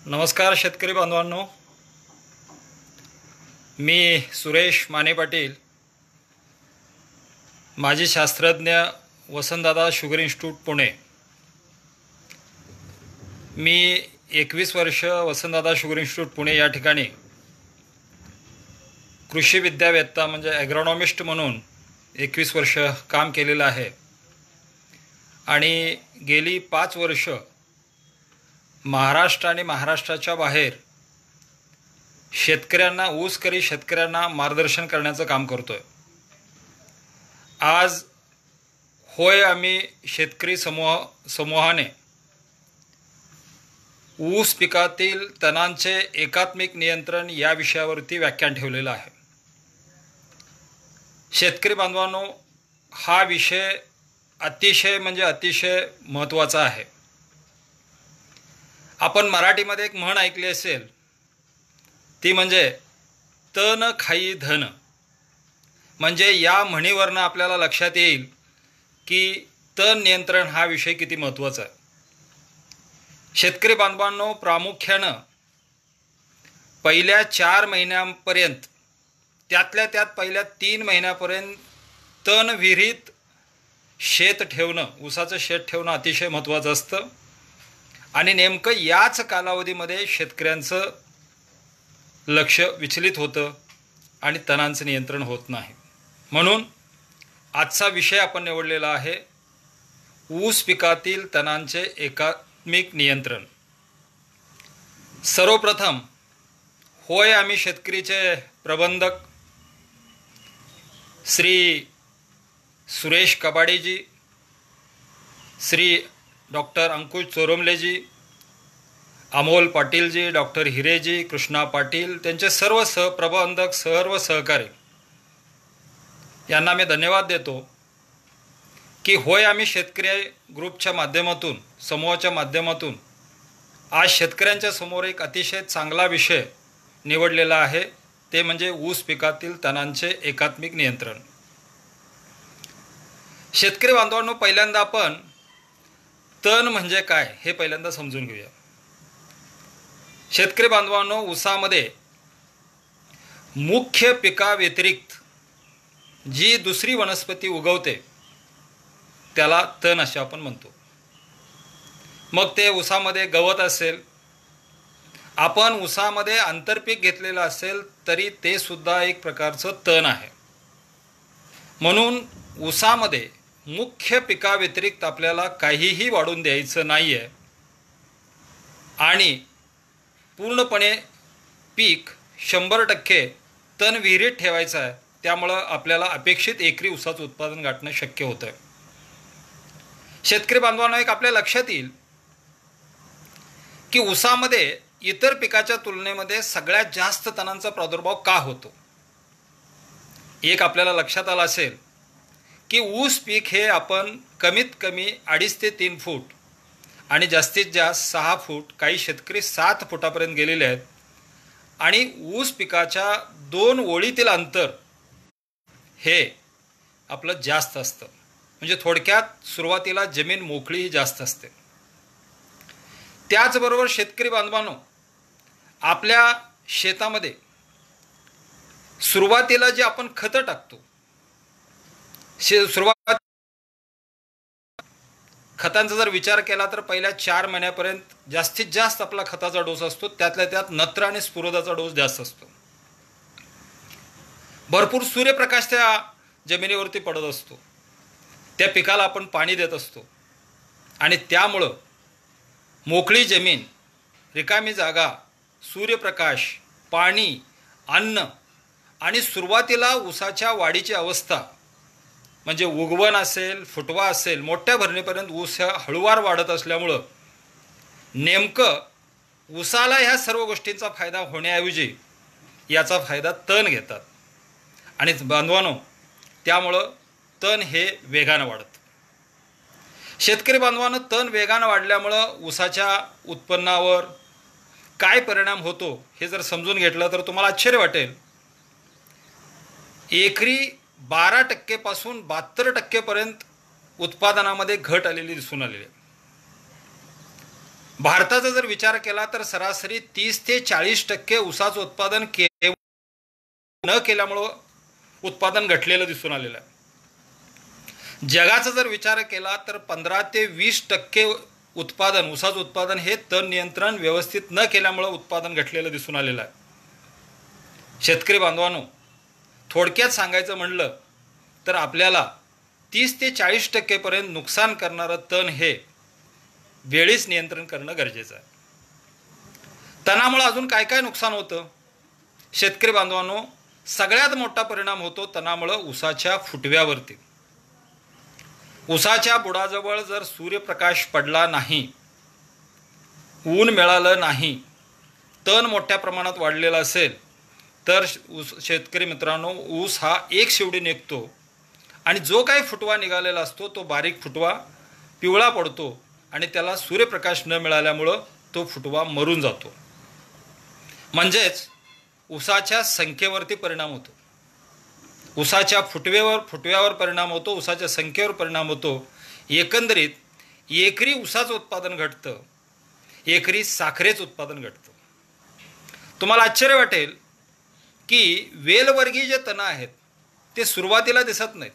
नमस्कार शेतकरी बांधवांनो, मी सुरेश माने पाटील, माजी शास्त्रज्ञ, वसंतदादा शुगर इन्स्टिट्यूट पुणे। मी 21 वर्ष वसंतदादा शुगर इन्स्टिट्यूट पुणे या ठिकाणी कृषी विद्यावेत्ता म्हणजे ॲग्रोनॉमिस्ट म्हणून 21 वर्ष काम केलेलं आहे आणि गेली 5 वर्ष महाराष्ट्र आणि महाराष्ट्राच्या बाहेर शेतकऱ्यांना, ऊसकरी शेतकऱ्यांना मार्गदर्शन करण्याचं काम करतोय। आज होय आम्ही शेतकरी समूहाने ऊस पिकातील तणांचे एकात्मिक नियंत्रण या विषयावरती व्याख्यान ठेवलेलं आहे। शेतकरी बांधवांनो, हा विषय अतिशय महत्त्वाचा आहे। आपण मराठीमध्ये एक म्हण ऐकली असेल, ती म्हणजे तन खाई धन। म्हणजे या म्हणीवरनं आपल्याला लक्षात येईल की तण नियंत्रण हा विषय किती महत्त्वाचा आहे। शेतकरी बांधवांनो, प्रामुख्यानं पहिल्या 4 महिन्यांपर्यंत, त्यातल्या त्यात पहिल्या 3 महिन्यापर्यंत तण विहिरीत शेत ठेवणं, ऊसाचं शेत ठेवणं अतिशय महत्त्वाचं असतं आणि नेमकं याच कालावधीमध्ये शेतकऱ्यांचं लक्ष विचलित होतं आणि तणांचं नियंत्रण होत नाही। म्हणून आजचा विषय आपण निवडलेला आहे ऊस पिकातील तणांचे एकात्मिक नियंत्रण। सर्वप्रथम होय आम्ही शेतकरीचे प्रबंधक श्री सुरेश कबाडेजी, श्री डॉक्टर अंकुश चोरमलेजी, अमोल पाटीलजी, डॉक्टर हिरेजी, कृष्णा पाटील, त्यांचे सर्व सहप्रबंधक, सर्व सहकारी यांना मी धन्यवाद देतो की होय आम्ही शेतकरी ग्रुपच्या माध्यमातून, समूहाच्या माध्यमातून आज शेतकऱ्यांच्या समोर एक अतिशय चांगला विषय निवडलेला आहे, ते म्हणजे ऊस पिकातील तणांचे एकात्मिक नियंत्रण। शेतकरी बांधवांनो, पहिल्यांदा आपण तण म्हणजे काय हे पहिल्यांदा समजून घेऊया। शेतकरी बांधवांनो, ऊसामध्ये मुख्य पिकाव्यतिरिक्त जी दुसरी वनस्पती उगवते त्याला तण असे आपण म्हणतो। मग ते ऊसामध्ये गवत असेल, आपण ऊसामध्ये आंतरपीक घेतलेलं असेल तरी ते सुद्धा एक प्रकारचं तण आहे। म्हणून ऊसामध्ये मुख्य पिकाव्यतिरिक्त आपल्याला काहीही वाढून द्यायचं नाही आहे आणि पूर्णपणे पीक 100% तण विहिरीत ठेवायचं आहे। त्यामुळं आपल्याला अपेक्षित एकरी ऊसाचं उत्पादन गाठणं शक्य होतं आहे। शेतकरी बांधवांना एक आपल्या लक्षात येईल की ऊसामध्ये इतर पिकाच्या तुलनेमध्ये सगळ्यात जास्त तणांचा प्रादुर्भाव का होतो। एक आपल्याला लक्षात आलं असेल की ऊस पीक हे आपण कमीत कमी 2.5 ते 3 फूट आणि जास्तीत जास्त 6 फूट, काही शेतकरी 7 फुटापर्यंत गेलेले आहेत आणि ऊस पिकाच्या 2 ओळीतील अंतर हे आपलं जास्त असतं। म्हणजे थोडक्यात सुरुवातीला जमीन मोकळी जास्त असते। त्याचबरोबर शेतकरी बांधवांनो, आपल्या शेतामध्ये सुरुवातीला जे आपण खतं टाकतो, सुरुवात खतांचा जर विचार केला तर पहिल्या 4 महिन्यापर्यंत जास्तीत जास्त आपला खताचा डोस असतो, त्यातल्या त्यात नत्र आणि स्फुरदाचा डोस जास्त असतो। भरपूर सूर्यप्रकाश त्या जमिनीवरती पडत असतो, त्या पिकाला आपण पाणी देत असतो आणि त्यामुळं मोकळी जमीन, रिकामी जागा, सूर्यप्रकाश, पाणी, अन्न आणि सुरुवातीला ऊसाच्या वाढीची अवस्था म्हणजे उगवण असेल, फुटवा असेल, मोठ्या भरणीपर्यंत ऊस हळूवार वाढत असल्यामुळं नेमकं ऊसाला ह्या सर्व गोष्टींचा फायदा होण्याऐवजी याचा फायदा तण घेतात आणि बांधवांनो, त्यामुळं तण हे वेगानं वाढतं। शेतकरी बांधवांनो, तण वेगानं वाढल्यामुळं ऊसाच्या उत्पन्नावर काय परिणाम होतो हे जर समजून घेतलं तर तुम्हाला आश्चर्य वाटेल। एकरी 12% पासून 72% पर्यंत उत्पादनामध्ये घट आलेली दिसून आलेली आहे। भारताचा जर विचार केला तर सरासरी 30 ते 40% ऊसाचं उत्पादन न केल्यामुळं उत्पादन घटलेलं दिसून आलेलं आहे. जगाचा जर विचार केला तर 15 ते 20% उत्पादन ऊसाचं उत्पादन हे तण नियंत्रण व्यवस्थित न केल्यामुळं उत्पादन घटलेलं दिसून आलेलं आहे. शेतकरी बांधवांनो, थोडक्यात सांगायचं म्हणलं तर आपल्याला 30 ते 40% पर्यंत नुकसान करणारं तण हे वेळीच नियंत्रण करणं गरजेचं आहे. तणामुळे अजून काय काय नुकसान होतं? शेतकरी बांधवांनो, सगळ्यात मोठा परिणाम होतो तणामुळे ऊसाच्या फुटव्यावरती. ऊसाच्या बुडाजवळ जर सूर्यप्रकाश पडला नाही, ऊन मिळालं नाही, तण मोठ्या प्रमाणात वाढलेला असेल तर शेतकरी मित्रांनो, ऊस हा एक शेवडी निघतो आणि जो काही फुटवा निघालेला असतो तो बारीक फुटवा पिवळा पडतो आणि त्याला सूर्यप्रकाश न मिळाल्यामुळं तो फुटवा मरून जातो. म्हणजेच ऊसाच्या संख्येवरती परिणाम होतो, ऊसाच्या फुटव्यावर परिणाम होतो, ऊसाच्या संख्येवर परिणाम होतो. एकंदरीत एकरी ऊसाचं उत्पादन घटतं, एकरी साखरेचं उत्पादन घटतं. तुम्हाला आश्चर्य वाटेल की वेलवर्गीय जे तण आहेत ते सुरुवातीला दिसत नाहीत,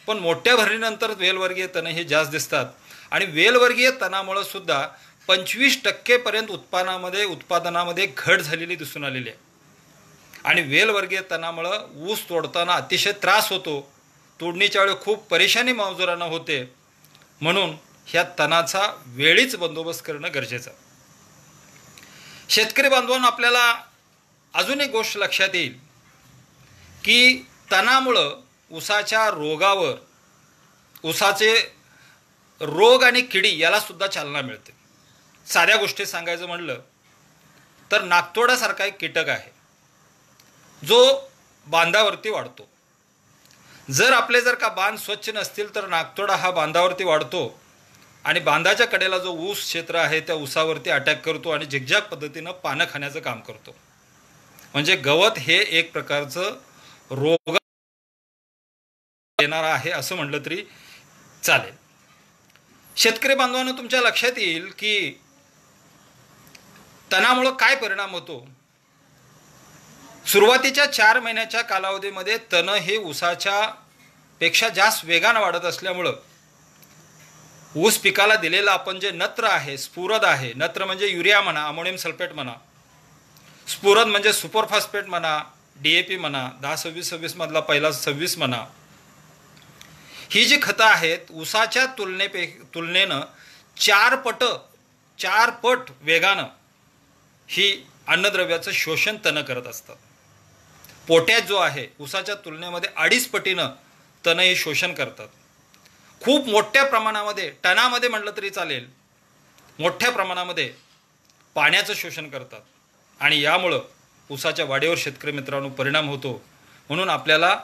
पण मोठ्या भरणीनंतर वेलवर्गीय तण हे जास्त दिसतात आणि वेलवर्गीय तणामुळे सुद्धा 25% पर्यंत उत्पादनामध्ये घट झालेली दिसून आलेली आहे. आणि वेलवर्गीय तणामुळं ऊस तोडताना अतिशय त्रास होतो, तोडणीच्या वेळी खूप परेशानी मजुरांना होते. म्हणून ह्या तणाचा वेळीच बंदोबस्त करणं गरजेचं. शेतकरी बांधवांनो, आपल्याला अजून एक गोष्ट लक्षात येईल की तणामुळं ऊसाच्या रोगावर, ऊसाचे रोग आणि किडी याला सुद्धा चालना मिळते. साध्या गोष्टी सांगायचं म्हणलं तर नाकतोडासारखा एक कीटक आहे जो बांधावरती वाढतो. जर का बांध स्वच्छ नसतील तर नाकतोडा हा बांधावरती वाढतो आणि बांधाच्या कडेला जो ऊस क्षेत्र आहे त्या ऊसावरती अटॅक करतो आणि झिगझॅग पद्धतीनं पानं खाण्याचं काम करतो. म्हणजे गवत हे एक प्रकारचं रोग येणार आहे असं म्हटलं तरी चालेल. शेतकरी बांधवांनो, तुमच्या लक्षात येईल की तणामुळं काय परिणाम होतो. सुरुवातीच्या 4 महिन्याच्या कालावधीमध्ये तण हे ऊसाच्या पेक्षा जास्त वेगानं वाढत असल्यामुळं ऊस पिकाला दिलेलं आपण जे नत्र आहे, स्फुरद आहे, नत्र म्हणजे युरिया म्हणा, अमोनियम सल्फेट म्हणा, स्फुरद म्हणजे सुपरफॉस्फेट म्हणा, DAP म्हणा, 10-26-26 मधला पहिला 26 म्हणा, ही जी खतं आहेत ऊसाच्या तुलनेनं 4 पट वेगानं ही अन्नद्रव्याचं शोषण तण करत असतात. पोटॅश जो आहे ऊसाच्या तुलनेमध्ये 2.5 पटीनं तण हे शोषण करतात. खूप मोठ्या प्रमाणामध्ये, टनामध्ये म्हटलं तरी चालेल, मोठ्या प्रमाणामध्ये पाण्याचं शोषण करतात आणि यामुळं ऊसाच्या वाढीवर शेतकरी मित्रांनो परिणाम होतो. म्हणून आपल्याला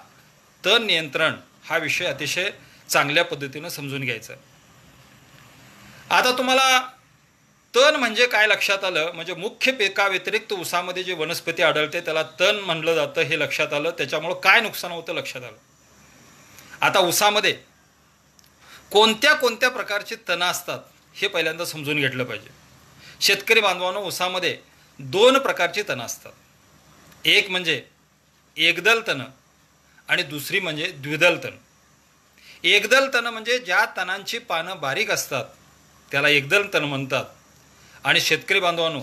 तण नियंत्रण हा विषय अतिशय चांगल्या पद्धतीनं समजून घ्यायचा. आता तुम्हाला तण म्हणजे काय लक्षात आलं, म्हणजे मुख्य पिकाव्यतिरिक्त ऊसामध्ये जे वनस्पती आढळते त्याला तण म्हणलं जातं हे लक्षात आलं. त्याच्यामुळं काय नुकसान होतं लक्षात आलं. आता ऊसामध्ये कोणत्या प्रकारचे तण असतात हे पहिल्यांदा समजून घेतलं पाहिजे. शेतकरी बांधवांनो, ऊसामध्ये 2 प्रकारचे तण असतात. एक म्हणजे एकदल तण आणि दुसरी म्हणजे द्विदल तण. एकदल तण म्हणजे ज्या तणांची पानं बारीक असतात त्याला एकदल तण म्हणतात. आणि शेतकरी बांधवांनो,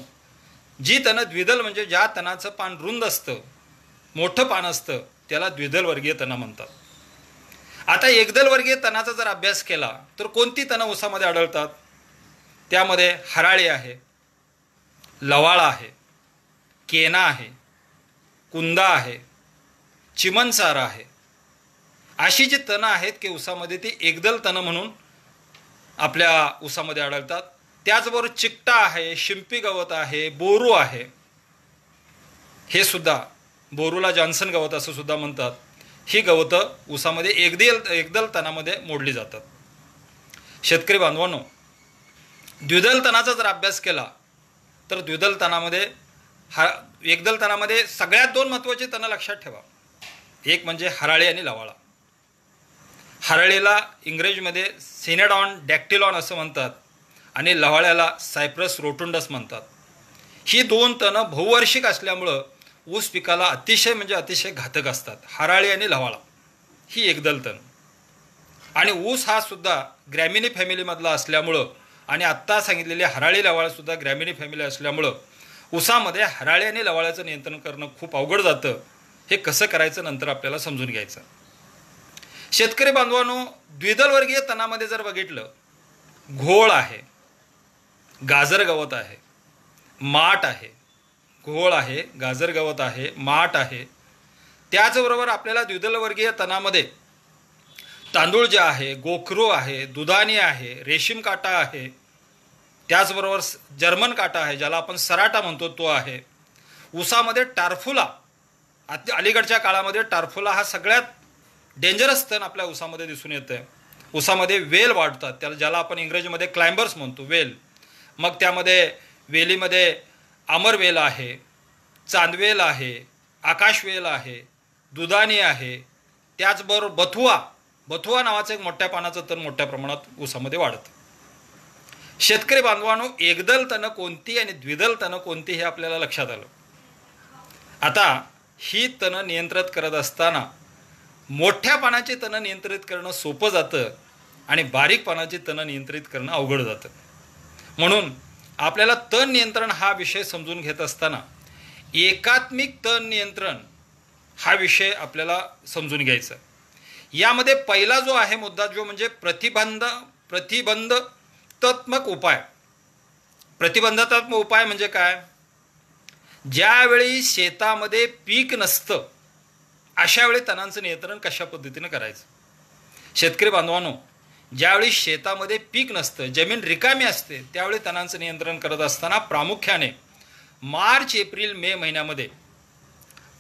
जी तणं द्विदल म्हणजे ज्या तणाचं पान रुंद असतं, मोठं पान असतं, त्याला द्विदल वर्गीय तण म्हणतात. आता एकदल वर्गीय तणाचा जर अभ्यास केला तर कोणती तणं ऊसामध्ये आढळतात? त्यामध्ये हराळी आहे, लवाळा आहे, केना आहे, कुंदा आहे, चिमणसार आहे. अशी जी तणं आहेत की ऊसामध्ये ती एकदल तणं म्हणून आपल्या ऊसामध्ये आढळतात. त्याचबरोबर चिकटा आहे, शिंपी गवत आहे, बोरू आहे. हे सुद्धा, बोरूला जॉन्सन गवत असं सुद्धा म्हणतात. ही गवतं ऊसामध्ये एकदल तणामध्ये मोडली जातात. शेतकरी बांधवांनो, द्विदल तणाचा जर अभ्यास केला तर द्विदल तणामध्ये एकदल तणामध्ये सगळ्यात 2 महत्त्वाचे तणं लक्षात ठेवा. एक म्हणजे हराळी आणि लवाळा. हराळीला इंग्रजीमध्ये सिनेडॉन डॅक्टिलॉन असं म्हणतात आणि लवाळ्याला सायप्रस रोटुंडस म्हणतात. ही 2 तणं बहुवार्षिक असल्यामुळं ऊस पिकाला अतिशय म्हणजे अतिशय घातक असतात. हराळी आणि लवाळा ही एकदल तण. आणि ऊस हा सुद्धा ग्रॅमिनी फॅमिलीमधला असल्यामुळं आणि आत्ता सांगितलेले हराळी लवाळासुद्धा ग्रॅमिनी फॅमिली असल्यामुळं ऊसामध्ये हराळी आणि लवाळ्याचं नियंत्रण करणं खूप अवघड जातं. हे कसं करायचं नंतर आपल्याला समजून घ्यायचं. शेतकरी बांधवांनो, द्विदल वर्गीय तणामध्ये जर बघितलं, घोळ आहे, गाजर गवत आहे, माठ आहे, घोळ आहे, गाजर गवत आहे, माठ आहे. त्याचबरोबर आपल्याला द्विदल वर्गीय तणामध्ये तांदूळ जे आहे, गोखरू आहे, दुधाणी आहे, रेशीम काटा आहे, त्याचबरोबर जर्मन काटा आहे, ज्याला आपण सराटा म्हणतो तो आहे. ऊसामध्ये टार्फुला, अलीकडच्या काळामध्ये टार्फुला हा सगळ्यात डेंजरस तण आपल्या ऊसामध्ये दिसून येतं आहे. ऊसामध्ये वेल वाढतात, ज्याला आपण इंग्रजीमध्ये क्लाइंबर्स म्हणतो, वेल. मग त्यामध्ये वेलीमध्ये आमरवेल आहे, चांदवेल आहे, आकाशवेल आहे, दुधाणी आहे. त्याचबरोबर बथुआ नावाचं एक मोठ्या पानाचं तण मोठ्या प्रमाणात ऊसामध्ये वाढतं. शेतकरी बांधवांनो, एकदल तणं कोणती आणि द्विदल तणं कोणती हे आपल्याला लक्षात आलं. आता ही तणं नियंत्रित करत असताना मोठ्या पानाची तणं नियंत्रित करणं सोपं जातं आणि बारीक पानाची तणं नियंत्रित करणं अवघड जातं. म्हणून आपल्याला तण नियंत्रण हा विषय समजून घेत असताना एकात्मिक तण नियंत्रण हा विषय आपल्याला समजून घ्यायचा. यामध्ये पहिला जो आहे मुद्दा, जो म्हणजे प्रतिबंधात्मक उपाय. प्रतिबंधात्मक उपाय म्हणजे काय? ज्यावेळी शेतामध्ये पीक नसतं अशा वेळी तणांचं नियंत्रण कशा पद्धतीनं करायचं. शेतकरी बांधवांनो, ज्यावेळी शेतामध्ये पीक नसतं, जमीन रिकामी असते, त्यावेळी तणांचं नियंत्रण करत असताना प्रामुख्याने मार्च, एप्रिल, मे महिन्यामध्ये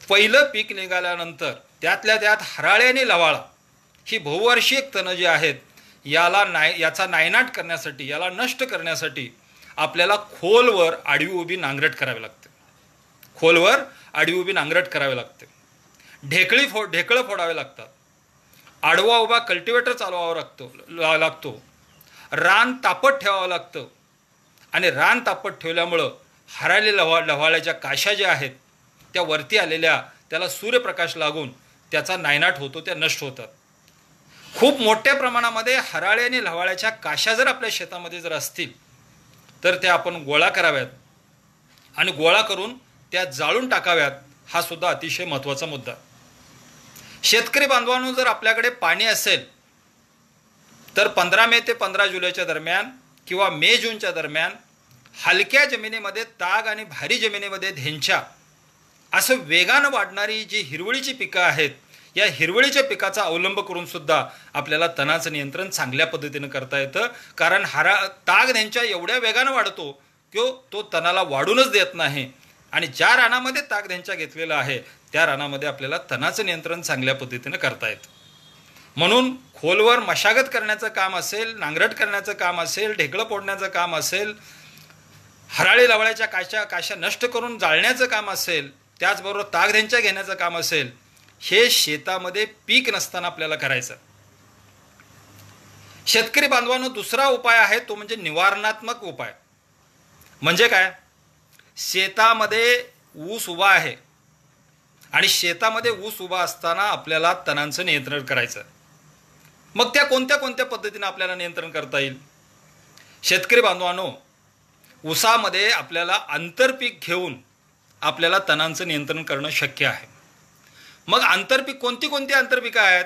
पहिलं पीक निघाल्यानंतर त्यातल्या त्यात हराळे आणि लवाळा ही बहुवार्षिक तणं जी आहेत, याचा नायनाट करण्यासाठी, याला नष्ट करण्यासाठी आपल्याला खोलवर आडवी उभी नांगरट करावी लागते. खोलवर आडवी उभी नांगरट करावी लागते. ढेकळं फोडावे लागतात. आडवा उभा कल्टिवेटर चालवावा लागतो. रान तापट ठेवावं लागतं. आणि रान तापट ठेवल्यामुळं हराळी लवाळ्याच्या काशा ज्या आहेत त्या वरती आलेल्या, त्याला सूर्यप्रकाश लागून त्याचा नायनाट होतो, त्या नष्ट होतात. खूप मोठ्या प्रमाणामध्ये हराळी आणि लवाळ्याच्या काशा जर आपल्या शेतामध्ये जर असतील तर त्या आपण गोळा कराव्यात आणि गोळा करून त्या जाळून टाकाव्यात. हा सुद्धा अतिशय महत्त्वाचा मुद्दा. शेतकरी बांधवांनो, जर आपल्याकडे पाणी असेल तर 15 मे ते 15 जुलैच्या दरम्यान किंवा मे जूनच्या दरम्यान हलक्या जमिनीमध्ये ताग आणि भारी जमिनीमध्ये धेंच्या असं वेगानं वाढणारी जी हिरवळीची पिकं आहेत, या हिरवळीच्या पिकाचा अवलंब करून सुद्धा आपल्याला तणाचं नियंत्रण चांगल्या पद्धतीनं करता येतं. कारण ताग धेंच्या एवढ्या वेगानं वाढतो की तो तणाला वाढूनच देत नाही. आणि ज्या रानामध्ये ताग धेंच्या घेतलेला आहे त्या रानामध्ये आपल्याला तणाचं नियंत्रण चांगल्या पद्धतीनं करता येतं. म्हणून खोलवर मशागत करण्याचं काम असेल, नांगरट करण्याचं काम असेल, ढेकळं फोडण्याचं काम असेल, हराळी लवाळ्याच्या काशा नष्ट करून जाळण्याचं काम असेल, त्याचबरोबर तागधेंच्या घेण्याचं काम असेल, हे शेतामध्ये पीक नसताना आपल्याला करायचं. शेतकरी बांधवांनो, दुसरा उपाय आहे तो म्हणजे निवारणात्मक उपाय. म्हणजे काय? शेतामध्ये ऊस उभा आहे आणि शेतामध्ये ऊस उभा असताना आपल्याला तणांचं नियंत्रण करायचं. मग त्या कोणत्या कोणत्या पद्धतीने आपल्याला नियंत्रण करता येईल? शेतकरी बांधवांनो, ऊसामध्ये आपल्याला आंतरपीक घेऊन आपल्याला तणांचं नियंत्रण करणं शक्य आहे. मग आंतरपीक कोणती कोणती आंतरपिकं आहेत?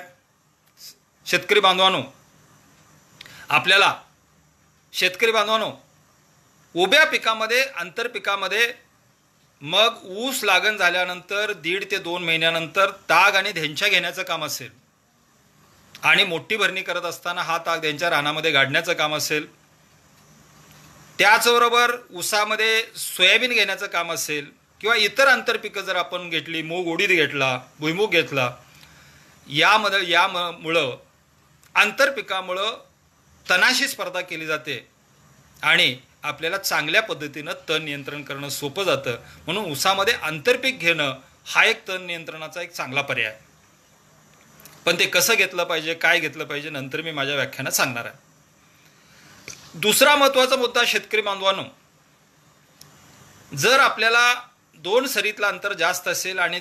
शेतकरी बांधवांनो, उभ्या पिकामध्ये, आंतरपिकामध्ये मग ऊस लागण झाल्यानंतर 1.5 ते 2 महिन्यानंतर ताग आणि धेंच्या घेण्याचं काम असेल आणि मोठी भरणी करत असताना हा ताग धेंच्या रानामध्ये गाडण्याचं काम असेल. त्याचबरोबर ऊसामध्ये सोयाबीन घेण्याचं काम असेल किंवा इतर आंतरपिकं जर आपण घेतली, मूग उडीद घेतला, भुईमूग घेतला, यामुळं आंतरपिकामुळं तणाशी स्पर्धा केली जाते आणि आपल्याला चांगल्या पद्धतीनं तण नियंत्रण करणं सोपं जातं. म्हणून ऊसामध्ये आंतरपीक घेणं हा एक तण नियंत्रणाचा एक चांगला पर्याय आहे. पण ते कसं घेतलं पाहिजे, काय घेतलं पाहिजे, नंतर मी माझ्या व्याख्यानात सांगणार आहे. दुसरा महत्त्वाचा मुद्दा शेतकरी बांधवांनो, जर आपल्याला 2 सरीतलं अंतर जास्त असेल आणि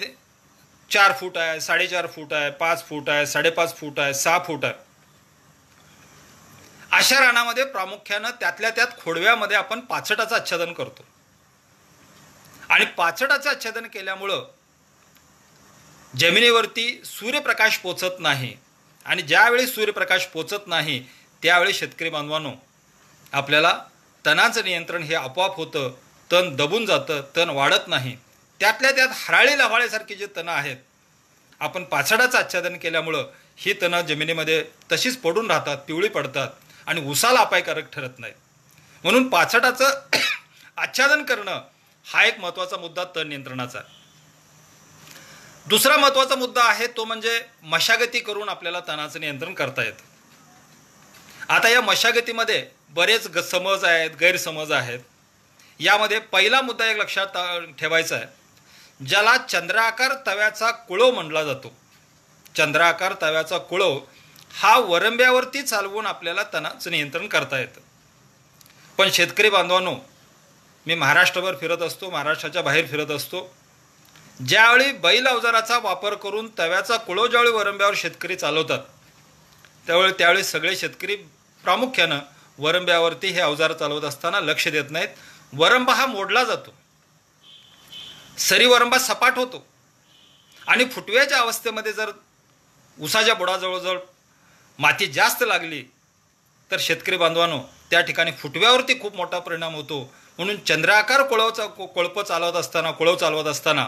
4 फूट आहे, 4.5 फूट आहे, 5 फूट आहे, 5.5 फूट आहे, 6 फूट आहे, अशा रानामध्ये प्रामुख्यानं त्यातल्या त्यात खोडव्यामध्ये आपण पाचटाचं आच्छादन करतो. आणि पाचटाचं आच्छादन केल्यामुळं जमिनीवरती सूर्यप्रकाश पोचत नाही. आणि ज्यावेळी सूर्यप्रकाश पोचत नाही त्यावेळी शेतकरी बांधवांनो, आपल्याला तणाचं नियंत्रण हे आपोआप होतं. तण दबून जातं, तण वाढत नाही. त्यातल्या त्यात हराळी लव्हाळ्यासारखी जे तणं आहेत, आपण पाचडाचं आच्छादन केल्यामुळं ही तणं जमिनीमध्ये तशीच पडून राहतात, पिवळी पडतात आणि ऊसाला अपायकारक ठरत नाहीत. म्हणून पाचडाचं आच्छादन करणं हा एक महत्त्वाचा मुद्दा तण नियंत्रणाचा. दुसरा महत्त्वाचा मुद्दा आहे तो म्हणजे मशागती करून आपल्याला तणाचं नियंत्रण करता येतं. आता या मशागतीमध्ये बरेच समज आहेत, गैरसमज आहेत. यामध्ये पहिला मुद्दा एक लक्षात ठेवायचा आहे, ज्याला चंद्राकार तव्याचा कुळव म्हणला जातो. चंद्राकार तव्याचा कुळव हा वरंब्यावरती चालवून आपल्याला तणाचं नियंत्रण करता येतं. पण शेतकरी बांधवांनो, मी महाराष्ट्रभर फिरत असतो, महाराष्ट्राच्या बाहेर फिरत असतो. ज्यावेळी बैल अवजाराचा वापर करून तव्याचा कुळव ज्यावेळी वरंब्यावर शेतकरी चालवतात, त्यावेळी सगळे शेतकरी प्रामुख्यानं वरंब्यावरती हे अवजार चालवत असताना लक्ष देत नाहीत. वरंबा हा मोडला जातो, सरी वरंबा सपाट होतो आणि फुटव्याच्या अवस्थेमध्ये जर उसाच्या बुडाजवळ माती जास्त लागली तर शेतकरी बांधवांनो, त्या ठिकाणी फुटव्यावरती खूप मोठा परिणाम होतो. म्हणून चंद्राकार कुळव चालवत असताना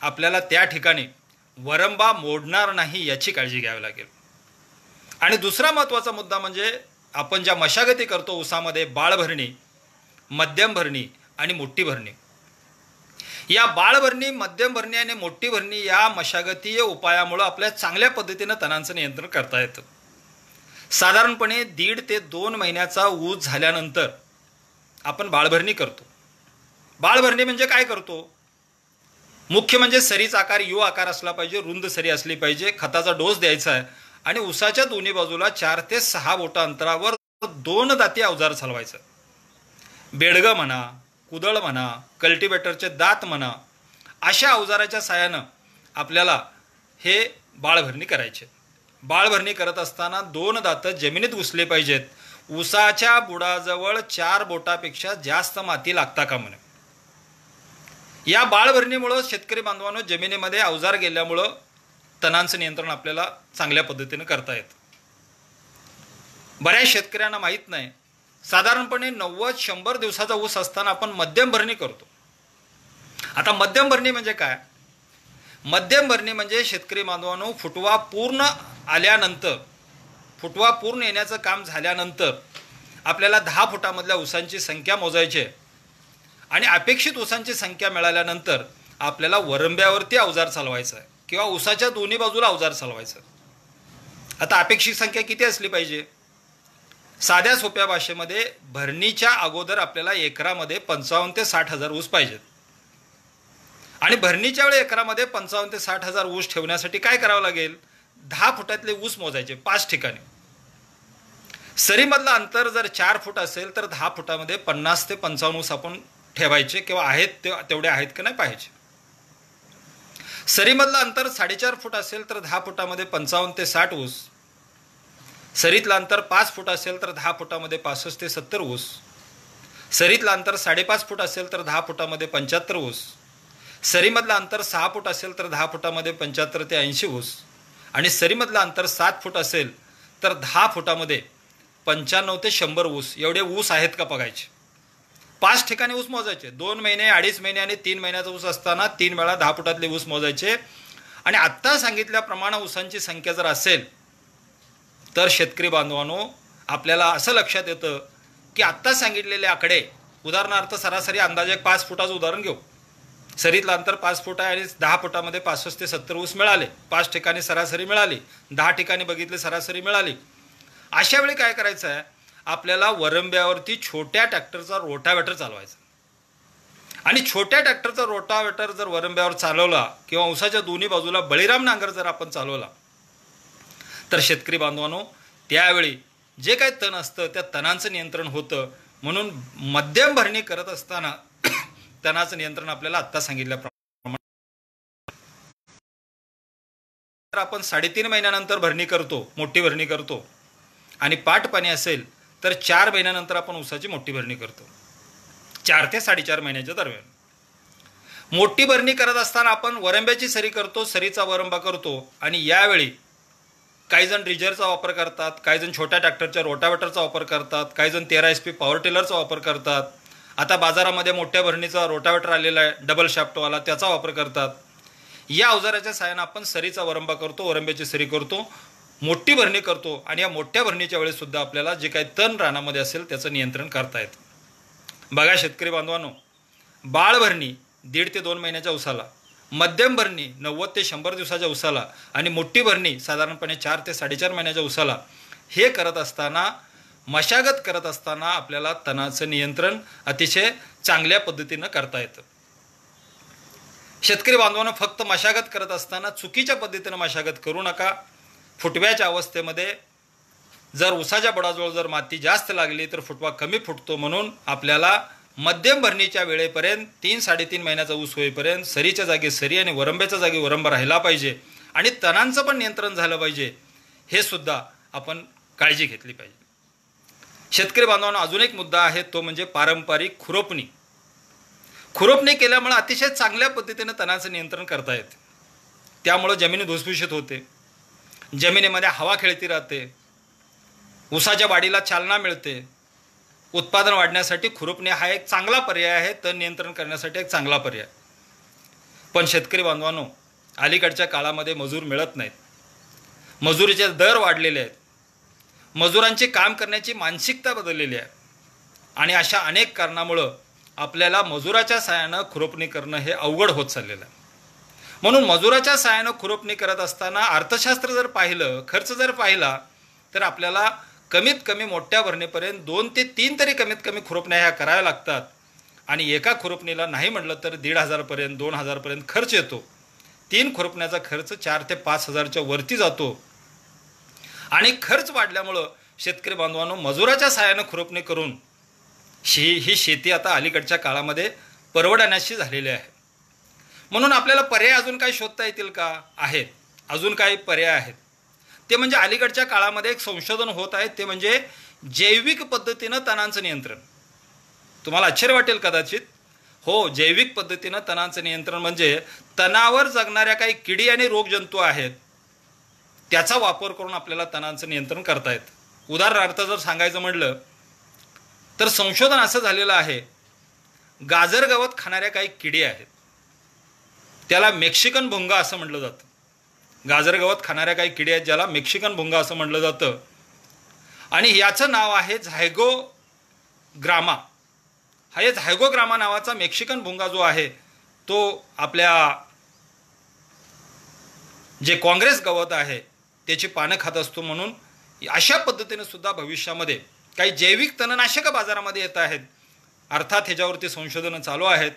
आपल्याला त्या ठिकाणी वरंबा मोडणार नाही याची काळजी घ्यावी लागेल. आणि दुसरा महत्त्वाचा मुद्दा म्हणजे आपण ज्या मशागती करतो ऊसामध्ये, बाळ भरणी, मध्यम भरणी आणि मोठी भरणी. या बाळ भरणी, मध्यम भरणी आणि मोठी भरणी या मशागतीय उपायामुळे आपल्या चांगल्या पद्धतीनं तणांचं नियंत्रण करता येतं. साधारणपणे 1.5 ते 2 महिन्याचा ऊस झाल्यानंतर आपण बाळभरणी करतो. बाळभरणी म्हणजे काय करतो? मुख्य म्हणजे सरीचा आकार यू आकार असला पाहिजे, रुंद सरी असली पाहिजे, खताचा डोस द्यायचा आहे आणि ऊसाच्या दोन्ही बाजूला 4 ते 6 बोटा अंतरावर 2 दाती अवजार चालवायचं. बेडगं म्हणा, कुदळ म्हणा, कल्टिवेटरचे दात म्हणा, अशा अवजाराच्या साहाय्यानं आपल्याला हे बाळभरणी करायचे. बाळभरणी करत असताना 2 दात जमिनीत घुसले पाहिजेत. ऊसाच्या बुडाजवळ 4 बोटापेक्षा जास्त माती लागता कामा नये. या बाळभरणीमुळं शेतकरी बांधवांनो, जमिनीमध्ये अवजार गेल्यामुळं तणांचं नियंत्रण आपल्याला चांगल्या पद्धतीने करता येतं. बऱ्याच शेतकऱ्यांना माहीत नाही, साधारणपणे 90-100 दिवसाचा ऊस असताना आपण मध्यम भरणी करतो. आता मध्यम भरणी म्हणजे काय? मध्यम भरणी म्हणजे शेतकरी बांधवांनो, फुटवा पूर्ण आल्यानंतर, फुटवा पूर्ण येण्याचं काम झाल्यानंतर आपल्याला 10 फुटामधल्या ऊसांची संख्या मोजायची आहे आणि अपेक्षित ऊसांची संख्या मिळाल्यानंतर आपल्याला वरंब्यावरती अवजार चालवायचं आहे किंवा ऊसाच्या दोन्ही बाजूला अवजार चालवायचं. आता अपेक्षित संख्या किती असली पाहिजे? साध्या सोप्या भाषेमध्ये भरणीच्या अगोदर आपल्याला एकरामध्ये 55 ते 60 हजार ऊस पाहिजेत. आणि भरणीच्या वेळी एकरामध्ये 55 ते 60 हजार ऊस ठेवण्यासाठी काय करावं लागेल? 10 फुटातले ऊस मोजायचे 5 ठिकाणी. सरीमधलं अंतर जर 4 फूट असेल तर 10 फुटामध्ये 50 ते 55 ऊस आपण ठेवायचे किंवा आहेत तेवढे आहेत की नाही पाहायचे. सरीमधलं अंतर 4.5 फूट असेल तर 10 फुटामध्ये 55 ते 60 ऊस. सरीतलं अंतर 5 फूट असेल तर 10 फुटामध्ये 65 ते 70 ऊस. सरीतलं अंतर 5.5 फूट असेल तर 10 फुटामध्ये 75 ऊस. सरीमधलं अंतर 6 फूट असेल तर 10 फुटामध्ये 75 ते 80 ऊस. आणि सरीमधलं अंतर 7 फूट असेल तर 10 फुटामध्ये 95 ते 100 ऊस. एवढे ऊस आहेत का बघायचे. 5 ठिकाणी ऊस मोजायचे. 2 महिने, 2.5 महिने आणि 3 महिन्याचा ऊस असताना 3 वेळा 10 फुटातले ऊस मोजायचे. आणि आत्ता सांगितल्याप्रमाणे ऊसांची संख्या जर असेल तर शेतकरी बांधवांनो, आपल्याला असं लक्षात येतं की आत्ता सांगितलेले आकडे, उदाहरणार्थ सरासरी अंदाजे 5 फुटाचं उदाहरण घेऊ. सरीतलं अंतर 5 फूट आहे आणि 10 फुटामध्ये 65 ते 70 ऊस मिळाले. 5 ठिकाणी सरासरी मिळाली, 10 ठिकाणी बघितले सरासरी मिळाली. अशा वेळी काय करायचं आहे? आपल्याला वरंब्यावरती छोट्या ट्रॅक्टरचा रोटावेटर चालवायचा. आणि छोट्या ट्रॅक्टरचा रोटावेटर जर वरंब्यावर चालवला किंवा ऊसाच्या दोन्ही बाजूला बळीराम नांगर जर आपण चालवला तर शेतकरी बांधवांनो, त्यावेळी जे काही तण असतं त्या तणांचं नियंत्रण होतं. म्हणून मध्यम भरणी करत असताना तणाचं नियंत्रण आपल्याला आत्ता सांगितल्याप्रमाणे आपण 3.5 महिन्यानंतर भरणी करतो, मोठी भरणी करतो. आणि पाट पाणी असेल तर 4 महिन्यानंतर आपण ऊसाची मोठी भरणी करतो, 4 ते 4.5 महिन्याच्या दरम्यान. मोठी भरणी करत असताना आपण वरंब्याची सरी करतो, सरीचा वरंबा करतो. आणि यावेळी काही जण रिजरचा वापर करतात, काही जण छोट्या ट्रॅक्टरच्या रोटावेटरचा वापर करतात, काही जण 13 HP पॉवर टिलरचा वापर करतात. आता बाजारामध्ये मोठ्या भरणीचा रोटावेटर आलेला आहे, डबल शाफ्टवाला, त्याचा वापर करतात. या अवजाराच्या सहाय्याने आपण सरीचा वरंबा करतो, वरंब्याची सरी करतो, मोठी भरणी करतो. आणि या मोठ्या भरणीच्या वेळेससुद्धा आपल्याला जे काही तण रानामध्ये असेल त्याचं नियंत्रण करता येतं. बघा शेतकरी बांधवांनो, बाळ भरणी 1.5 ते 2 महिन्याच्या ऊसाला, मध्यम भरणी 90 ते 100 दिवसाच्या ऊसाला आणि मोठी भरणी साधारणपणे 4 ते 4.5 महिन्याच्या ऊसाला हे करत असताना, मशागत करत असताना आपल्याला तणाचं नियंत्रण अतिशय चांगल्या पद्धतीनं करता येतं. शेतकरी बांधवांनो, फक्त मशागत करत असताना चुकीच्या पद्धतीनं मशागत करू नका. फुटव्याच्या अवस्थेमध्ये जर ऊसाच्या बुडाजवळ जर माती जास्त लागली तर फुटवा कमी फुटतो. म्हणून आपल्याला मध्यम भरणीच्या वेळेपर्यंत 3-3.5 महिन्याचा ऊस होईपर्यंत सरीच्या जागी सरी आणि वरंब्याच्या जागी वरंबा राहिला पाहिजे. आणि तणांचं पण नियंत्रण झालं पाहिजे, हे सुद्धा आपण काळजी घेतली पाहिजे. शेतकरी बांधवांनो, अजून एक मुद्दा आहे, तो म्हणजे पारंपरिक खुरपणी. खुरपणी केल्यामुळे अतिशय चांगल्या पद्धतीने तणाचं नियंत्रण करता येते. त्यामुळं जमिनी धुसफुशीत होते, जमिनीमध्ये हवा खेळती राहते, ऊसाच्या वाढीला चालना मिळते. उत्पादन वाढण्यासाठी खुरपणी हा एक चांगला पर्याय आहे, तण नियंत्रण करण्यासाठी एक चांगला पर्याय. पण शेतकरी बांधवांनो, अलीकडच्या काळामध्ये मजूर मिळत नाहीत, मजुरीचे दर वाढलेले आहेत, मजुरांची काम करण्याची मानसिकता बदललेली आहे. आणि अशा अनेक कारणामुळं आपल्याला मजुराच्या सहाय्यानं खुरपणी करणं हे अवघड होत चाललेलं आहे. म्हणून मजुराच्या सहाय्यानं खुरपणी करत असताना अर्थशास्त्र जर पाहिलं, खर्च जर पाहिला, तर आपल्याला कमीत कमी मोठ्या भरणीपर्यंत 2 ते 3 तरी कमीत कमी खुरपण्या ह्या कराव्या लागतात. आणि एका खुरपणीला नाही म्हटलं तर 1,500 पर्यंत 2,000 पर्यंत खर्च येतो. 3 खुरपण्याचा खर्च 4 ते 5,000च्या वरती जातो. आणि खर्च वाढल्यामुळं शेतकरी बांधवांनो, मजुराच्या सहाय्यानं खुरपणी करून ही शेती आता अलीकडच्या काळामध्ये परवडण्याची झालेली आहे. म्हणून आपल्याला पर्याय अजून काही शोधता येतील का? आहेत, अजून काही पर्याय आहेत. ते म्हणजे अलीकडच्या काळामध्ये एक संशोधन होत आहे, ते म्हणजे जैविक पद्धतीनं तणांचं नियंत्रण. तुम्हाला आश्चर्य वाटेल कदाचित, हो, जैविक पद्धतीनं तणांचं नियंत्रण म्हणजे तणावर जगणाऱ्या काही किडी आणि रोगजंतू आहेत, त्याचा वापर करून आपल्याला तणांचं नियंत्रण करता येतं. उदाहरणार्थ जर सांगायचं म्हटलं तर संशोधन असं झालेलं आहे, गाजर गवत खाणाऱ्या काही किडी आहेत, त्याला मेक्सिकन भुंगा असं म्हटलं जातं. गाजर गवत खाणाऱ्या काही किडी आहेत ज्याला मेक्सिकन भुंगा असं म्हटलं जातं. आणि याचं नाव आहे झायगोग्रामा. हा हे झायगोग्रामा नावाचा मेक्सिकन भुंगा जो आहे तो आपल्या जे काँग्रेस गवत आहे त्याची पानं खात असतो. म्हणून अशा पद्धतीने सुद्धा भविष्यामध्ये काही जैविक तणनाशकं बाजारामध्ये येत आहेत. अर्थात ह्याच्यावरती संशोधनं चालू आहेत,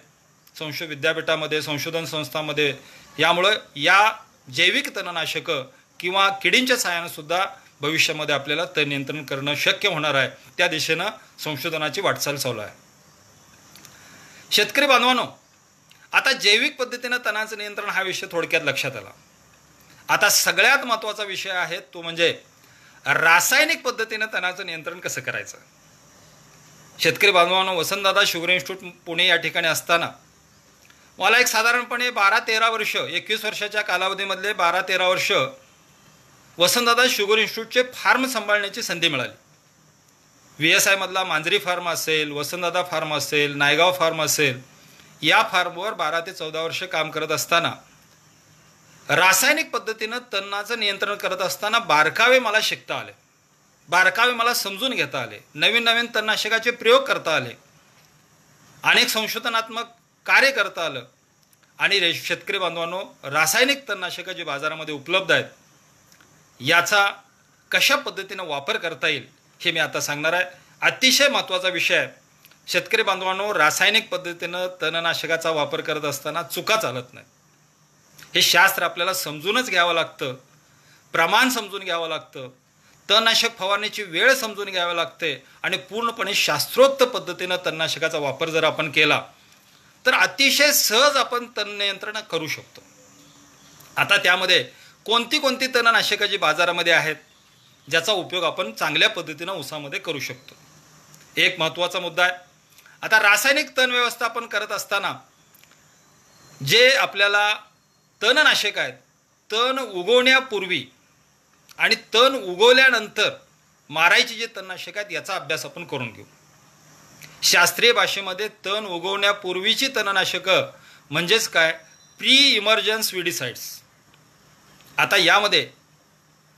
संशोधन विद्यापीठामध्ये, संशोधन संस्थांमध्ये. यामुळं या जैविक तणनाशकं किंवा किडींच्या सहाय्यानं सुद्धा भविष्यामध्ये आपल्याला तण नियंत्रण करणं शक्य होणार आहे. त्या दिशेनं संशोधनाची वाटचाल चालू आहे. शेतकरी बांधवांनो, आता जैविक पद्धतीनं तणाचं नियंत्रण हा विषय थोडक्यात लक्षात आला. आता सगळ्यात महत्त्वाचा विषय आहे तो म्हणजे रासायनिक पद्धतीनं तणाचं नियंत्रण कसं करायचं. शेतकरी बांधवांनो, वसंतदादा शुगर इन्स्टिट्यूट पुणे या ठिकाणी असताना मला एक साधारणपणे 12-13 वर्ष, 21 वर्षाच्या कालावधीमधले 12-13 वर्ष वसंतदादा शुगर इन्स्टिट्यूटचे फार्म सांभाळण्याची संधी मिळाली. VSI मधला मांजरी फार्म असेल, वसंतदादा फार्म असेल, नायगाव फार्म असेल, या फार्मवर 12 ते 14 वर्ष काम करत असताना रासायनिक पद्धतीनं तणाचं नियंत्रण करत असताना बारकावे मला शिकता आले, बारकावे मला समजून घेता आले, नवीन नवीन तणनाशकाचे प्रयोग करता आले, अनेक संशोधनात्मक कार्य करता आलं. आणि शेतकरी बांधवांनो, रासायनिक तणनाशकं जी बाजारामध्ये उपलब्ध आहेत याचा कशा पद्धतीनं वापर करता येईल हे मी आता सांगणार आहे. अतिशय महत्त्वाचा विषय आहे. शेतकरी बांधवांनो, रासायनिक पद्धतीनं तणनाशकाचा वापर करत असताना चुका चालत नाही. हे शास्त्र आपल्याला समजूनच घ्यावं लागतं, प्रमाण समजून घ्यावं लागतं. तणनाशक फवारणीची वेळ समजून घ्यावी लागते आणि पूर्णपणे शास्त्रोक्त पद्धतीनं तणनाशकाचा वापर जर आपण केला तर अतिशय सहज आपण तण नियंत्रण करू शकतो. आता त्यामध्ये कोणती कोणती तणनाशकं जी बाजारामध्ये आहेत ज्याचा उपयोग आपण चांगल्या पद्धतीनं ऊसामध्ये करू शकतो, एक महत्त्वाचा मुद्दा आहे. आता रासायनिक तण व्यवस्थापन करत असताना जे आपल्याला तणनाशक आहेत, तण उगवण्यापूर्वी आणि तण उगवल्यानंतर मारायची जे तणनाशक आहेत याचा अभ्यास आपण करून घेऊ. शास्त्रीय भाषेमध्ये तण उगवण्यापूर्वीची तणनाशकं म्हणजेच काय, प्री इमर्जन्स विडिसाइड्स. आता यामध्ये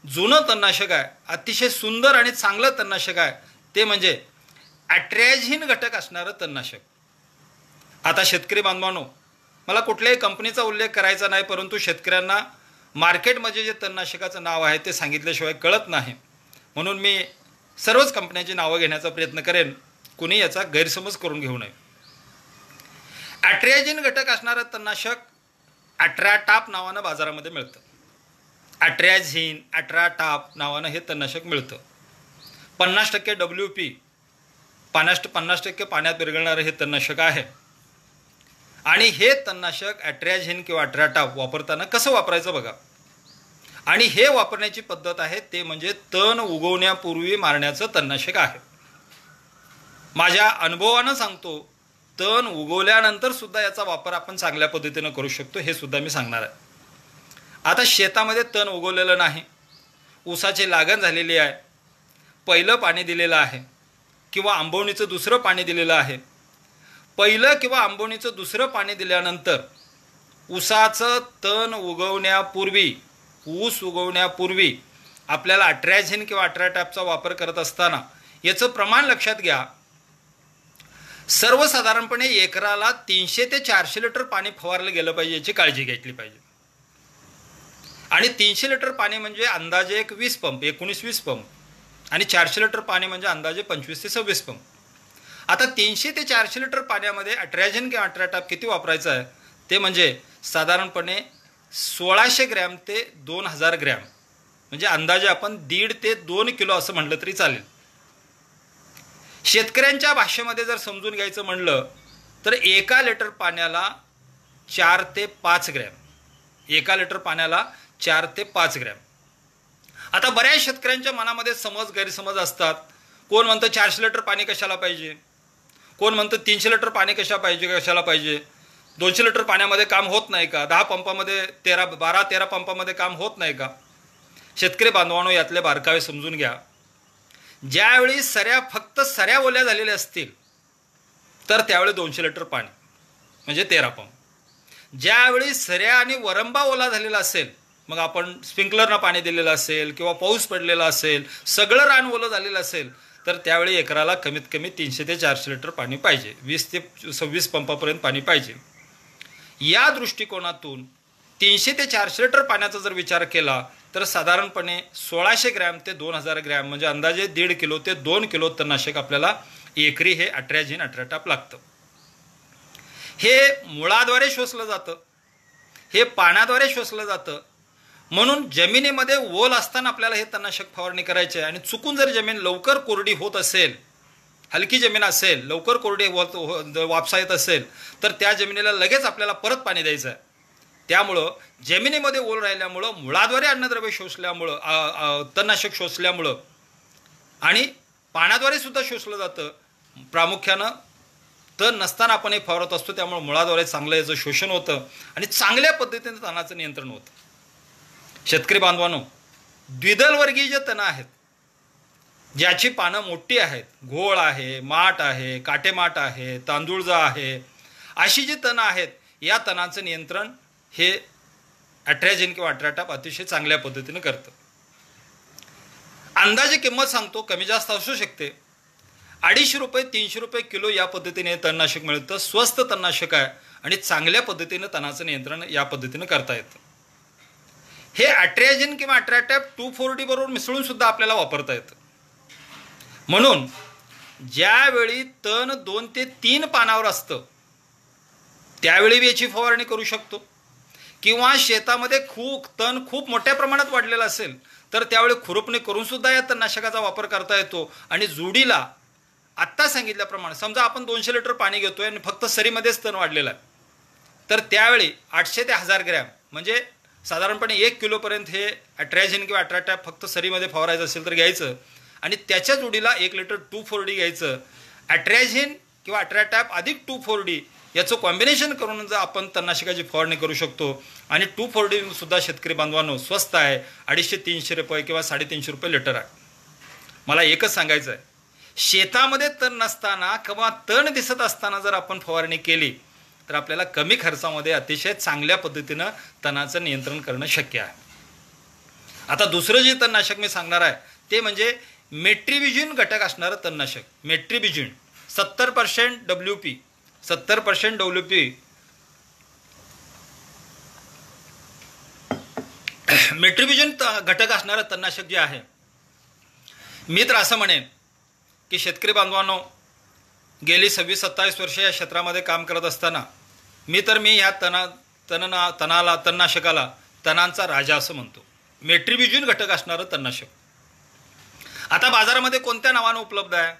जुनं तणनाशक आहे, अतिशय सुंदर आणि चांगलं तणनाशक आहे, ते म्हणजे ॲट्रॅझिन घटक असणारं तणनाशक. आता शेतकरी बांधवांनो, मला कुठल्याही कंपनीचा उल्लेख करायचा नाही, परंतु शेतकऱ्यांना मार्केटमध्ये जे तणनाशकाचं नाव आहे ते सांगितल्याशिवाय कळत नाही, म्हणून मी सर्वच कंपन्यांची नावं घेण्याचा प्रयत्न करेन, कुणी याचा गैरसमज करून घेऊ नये. ॲट्रॅझिन घटक असणारं तणनाशक ॲट्राटाप नावानं बाजारामध्ये मिळतं. ॲट्रॅझिन, ॲट्राटाप नावानं हे तणनाशक मिळतं. 50% WP, 50% पाण्यात विरघळणारं हे तणनाशक आहे. आणि हे तणनाशक ॲट्रॅझिन किंवा ॲट्राटाप वापरताना कसं वापरायचं बघा. आणि हे वापरण्याची पद्धत आहे ते म्हणजे तण उगवण्यापूर्वी मारण्याचं तणनाशक आहे. माझ्या अनुभवानं सांगतो, तण उगवल्यानंतर सुद्धा याचा वापर आपण चांगल्या पद्धतीनं करू शकतो, हे सुद्धा मी सांगणार आहे. आता शेतामध्ये तण उगवलेलं नाही, ऊसाची लागण झालेली आहे, पहिलं पाणी दिलेलं आहे किंवा आंबवणीचं दुसरं पाणी दिलेलं आहे. पहिलं किंवा आंबवणीचं दुसरं पाणी दिल्यानंतर ऊसाचं तण उगवण्यापूर्वी, ऊस उगवण्यापूर्वी आपल्याला ॲट्रॅझिन किंवा ॲट्राटॅपचा वापर करत असताना याचं प्रमाण लक्षात घ्या. सर्वसाधारणपणे एकराला 300 ते 400 लिटर पाणी फवारलं गेलं पाहिजे, याची काळजी घेतली पाहिजे. आणि 300 लिटर पाणी म्हणजे अंदाजे एक 20 पंप, 19-20 पंप, आणि 400 लिटर पाणी म्हणजे अंदाजे 25 ते 26 पंप. आता 300 ते 400 लिटर पाण्यामध्ये ॲट्रॅझिन किंवा ॲट्राटॅप किती वापरायचं आहे ते म्हणजे साधारणपणे 1600 ग्रॅम ते 2000 ग्रॅम, म्हणजे अंदाजे आपण 1.5 ते 2 किलो असं म्हटलं तरी चालेल. शेतकऱ्यांच्या भाषेमध्ये जर समजून घ्यायचं म्हणलं तर 1 लिटर पाण्याला 4 ते 5 ग्रॅम, 1 लिटर पाण्याला 4 ते 5 ग्रॅम. आता बऱ्याच शेतकऱ्यांच्या मनामध्ये गैरसमज असतात. कोण म्हणतं 400 लिटर पाणी कशाला पाहिजे, कोण म्हणतं 300 लिटर पाणी कशाला पाहिजे, 200 लिटर पाण्यामध्ये काम होत नाही का, 10 पंपामध्ये 12-13 पंपामध्ये काम होत नाही का. शेतकरी बांधवांनो, यातले बारकावे समजून घ्या. ज्यावेळी फक्त सऱ्या ओल्या झालेल्या असतील तर त्यावेळी 200 लिटर पाणी म्हणजे 13 पंप. ज्यावेळी सऱ्या आणि वरंबा ओला झालेला असेल, मग आपण स्प्रिंकलरनं पाणी दिलेलं असेल किंवा पाऊस पडलेला असेल, सगळं रान ओलं झालेलं असेल, तर त्यावेळी एकराला कमीत कमी 300 ते 400 लिटर पाणी पाहिजे, 20 ते 26 पंपापर्यंत पाणी पाहिजे. या दृष्टिकोनातून 300 ते 400 लिटर पाण्याचा जर विचार केला तर साधारणपणे 1600 ग्रॅम ते 2000 ग्रॅम म्हणजे अंदाजे 1.5 किलो ते 2 किलो तणनाशक आपल्याला एकरी हे ॲट्रॅझिन ॲट्राटॅप लागतं. हे मुळाद्वारे शोषलं जातं, हे पाण्याद्वारे शोषलं जातं. म्हणून जमिनीमध्ये ओल असताना आपल्याला हे तणनाशक फवारणी करायचे आहे. आणि चुकून जर जमीन लवकर कोरडी होत असेल, हलकी जमीन असेल, लवकर कोरडी वापसा येत असेल, तर त्या जमिनीला लगेच आपल्याला परत पाणी द्यायचं आहे. त्यामुळं जमिनीमध्ये ओल राहिल्यामुळं, मुळाद्वारे अन्नद्रव्य शोषल्यामुळं, तणनाशक शोषल्यामुळं आणि पाण्याद्वारे सुद्धा शोषलं जातं. प्रामुख्यानं तण नसताना आपण हे फवारत असतो, त्यामुळे मुळाद्वारे चांगलं याचं शोषण होतं आणि चांगल्या पद्धतीने तणाचं नियंत्रण होतं. शेतकरी बांधवांनो, द्विदल वर्गीय जे तण आहेत, ज्याची पानं मोठी आहेत, घोळ आहे, माठ आहे, काटेमाठ आहे, तांदूळजा आहे, अशी जी तणं आहेत, या तणाचं नियंत्रण हे ॲट्रॅझिन किंवा ॲट्राटॅप अतिशय चांगल्या पद्धतीने करतं. अंदाजे किंमत सांगतो, कमी जास्त असू शकते. 250 रुपये 300 रुपये किलो या पद्धतीने तणनाशक मिळतं. स्वस्त तणनाशक आहे आणि चांगल्या पद्धतीनं तणाचं नियंत्रण या पद्धतीनं करता येतं. हे ॲट्रॅझिन किंवा ॲट्राटॅप 2,4-D बरोबर मिसळून सुद्धा आपल्याला वापरता येतं. म्हणून ज्यावेळी तण 2 ते 3 पानावर असतं त्यावेळी याची फवारणी करू शकतो. किंवा शेतामध्ये तण खूप मोठ्या प्रमाणात वाढलेलं असेल तर त्यावेळी खुरपणी करूनसुद्धा या तणनाशकाचा वापर करता येतो. आणि जोडीला आत्ता सांगितल्याप्रमाणे समजा आपण 200 लिटर पाणी घेतोय आणि फक्त सरीमध्येच तण वाढलेला आहे, तर त्यावेळी 800 ते 1000 ग्रॅम म्हणजे साधारणपणे 1 किलोपर्यंत हे अट्रॅझिन किंवा अट्राटॅप फक्त सरीमध्ये फवारायचं असेल तर घ्यायचं. आणि त्याच्या जोडीला 1 लिटर 2,4-D घ्यायचं. अट्रॅझिन किंवा अट्राटॅप अधिक 2,4-D याचं कॉम्बिनेशन करून जर आपण तणनाशकाची फवारणी करू शकतो. आणि 2,4-D सुद्धा शेतकरी बांधवांनो स्वस्त आहे, 250-300 रुपये किंवा 350 रुपये लिटर आहे. मला एकच सांगायचं आहे, शेतामध्ये तण नसताना किंवा तण दिसत असताना जर आपण फवारणी केली तर आपल्याला कमी खर्चामध्ये अतिशय चांगल्या पद्धतीनं तणाचं नियंत्रण करणं शक्य आहे. आता दुसरं जे तणनाशक मी सांगणार आहे ते म्हणजे मेट्रिबिजिन घटक असणारं तणनाशक. मेट्रिबिजिन 70% WP 70% WP मेट्रिबिजिन घटक असणारं तणनाशक जे आहे, मी तर असं म्हणेन की शेतकरी बांधवांनो, गेली 26-27 वर्ष या क्षेत्रामध्ये काम करत असताना मी ह्या तणनाशकाला तणांचा राजा असं म्हणतो. मेट्रिबिजिन घटक असणारं तणनाशक आता बाजारामध्ये कोणत्या नावानं उपलब्ध आहे?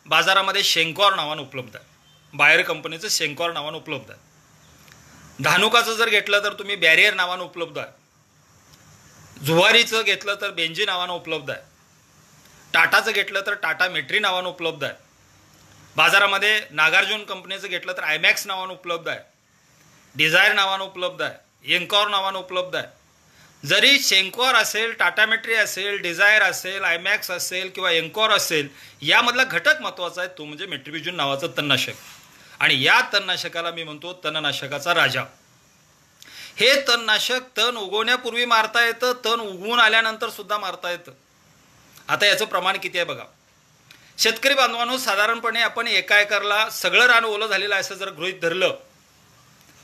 बाजारामध्ये शेंकॉर नावानं उपलब्ध आहे. बायर कंपनीचं शेंकॉर नावानं उपलब्ध आहे. धानुकाचं जर घेतलं तर तुम्ही बॅरियर नावानं उपलब्ध आहे. जुवारीचं घेतलं तर बेंजी नावानं उपलब्ध आहे. टाटाचं घेतलं तर टाटा मेट्री नावानं उपलब्ध आहे. बाजारामध्ये नागार्जुन कंपनीचं घेतलं तर आयमॅक्स नावानं उपलब्ध आहे. डिझायर नावानं उपलब्ध आहे. एन्कॉर नावानं उपलब्ध आहे. जरी शेंकॉर असेल, टाटा मेट्री असेल, डिझायर असेल, आयमॅक्स असेल किंवा एन्कॉर असेल, यामधला घटक महत्त्वाचा आहे तो म्हणजे मेट्रिबिजिन नावाचं तणनाशक. आणि या तणनाशकाला मी म्हणतो तणनाशकाचा राजा. हे तणनाशक तण उगवण्यापूर्वी मारता येतं, तण उगवून आल्यानंतर सुद्धा मारता येतं. आता याचं प्रमाण किती आहे बघा. शेतकरी बांधवांनो, साधारणपणे आपण एका एकरला सगळं रान ओलं झालेलं आहे असं जर गृहीत धरलं